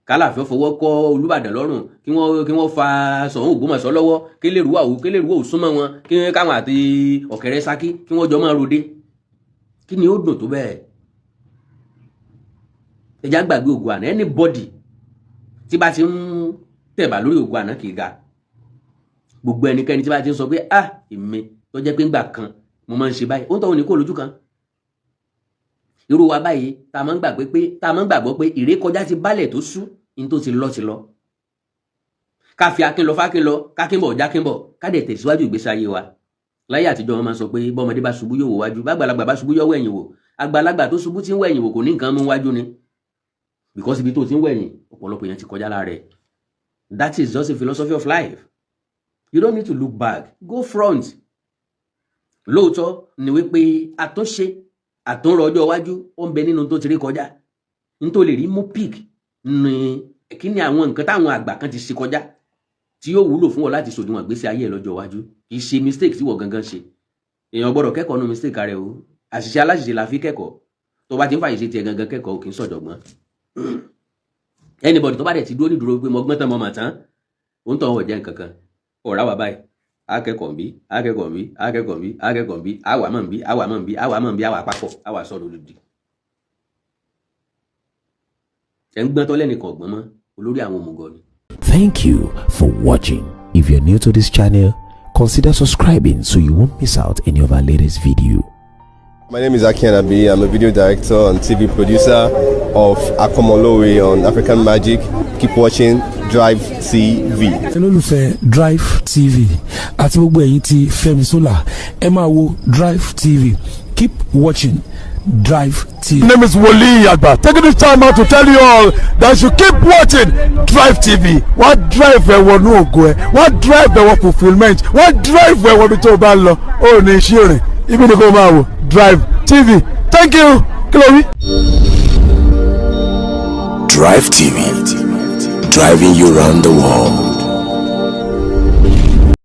kálàfẹ́ fọwọ́ kọ́ Olúbàdàn lọ́rùn kí wọ́n fa Ṣọ̀ún Ògbómọ̀ṣọ́ lọ́wọ́ kélèrúwà ò súnmọ́ wọn kí káwọn àti Ọ̀kẹ́rẹ́ Ṣakí kí wọ́n jọ máa ròde kí ni ó dùn tó bẹ́ẹ̀. ẹja gbàgbé Ògùn Àná anybody tí bá ti ń tẹ̀bà lórí Ògùn Àná kì í ga gbogbo ẹnikẹ́ni tí bá ti ń sọ pé èmi tó jẹ́ pé ńgbà kan mo máa ń ṣe báyìí ó ń tọ́wọ́ ní kó lójú kan. irú wa báyìí tá a máa ń gbàgbọ́ pé ìrékọjá ti bálẹ̀ tó sú ní tó ti lọ ká fi akin lọ fákin lọ kákínbọ̀ jákínbọ̀ ká dẹ̀ tẹ̀síwájú ìgbésí ayé wa. láyé àtijọ́ wọn máa ń sọ pé bọ́mọdé bá ṣubú yóò wò wájú bàgbàlagbà bá ṣubú yóò wẹ̀yìn wò àgbàlagbà tó ṣubú tí ń wẹ̀yìn wò kò ní nǹkan mú wájú ni because ibi tó ti ń wẹ̀yìn ọ̀pọ̀lọpọ̀ yẹn ti kọjá lára rẹ̀. That is just a philosophy of life. You don't need to look back, go front. Lóòótọ́ ni wípé àtúnrọ̀ ọjọ́ iwájú ó ń bẹ nínú tó ti rí kọjá nítorí lè rí mú pick ní kí ni àwọn nǹkan táwọn àgbà kan ti ṣe kọjá tí yóò wúlò fún ọ láti ṣòdiwọ̀n ìgbésí ayé ẹ lọ́jọ́ iwájú kì í ṣe mistake tí wọ́n gangan ṣe. èèyàn gbọ́dọ̀ kẹ́kọ̀ọ́ nu mistake rẹ o àṣìṣe aláṣìṣe la fi kẹ́kọ̀ọ́ tó bá ti ń fàyè ṣe tiẹ̀ gangan kẹ́kọ̀ọ́ kì í sọ̀jọ̀gbọ́n. Anybody tó bá dẹ̀ ti dúró ní dúró pé mo gbọ́n tán mo mà tán ó ń tọ́ ọ̀ jẹ́ nǹkan kan ọ̀rá wa báyìí akẹ́kọ̀ọ́ bí àwa mọ̀ bí àwa papọ̀ àwa sọ̀rọ̀ lòdì. ẹ̀ ń gbọ́n tọ́ lẹ́nìkan ọ̀gbọ́n mọ́ olórí àwọn òmùgọ̀ ni. Thank you for watching. If you're new to this channel, consider subscribing so you won't miss out any of our latest video. My name is Aki Anabi. I'm a video director and TV producer of Akomolowe on African Magic. Keep watching Drive TV. olólùfẹ́ Drive TV àti gbogbo ẹ̀yin tí Fẹ́mi Sola ẹ máa wo Drive TV. Keep watching Drive TV. My name is Wole Agba. Taking this time out to tell you all that you keep watching Drive TV. What drive ẹ̀wọ̀n ní ògo ẹ̀? What drive ẹ̀wọ̀n fulfilment? What drive ẹ̀wọ̀n bí tó bá lọ? Ó ní iṣẹ́ rìn. Ibi ni kò máa wò Drive TV. Thank you. Chloe. Drive TV, driving you around the world.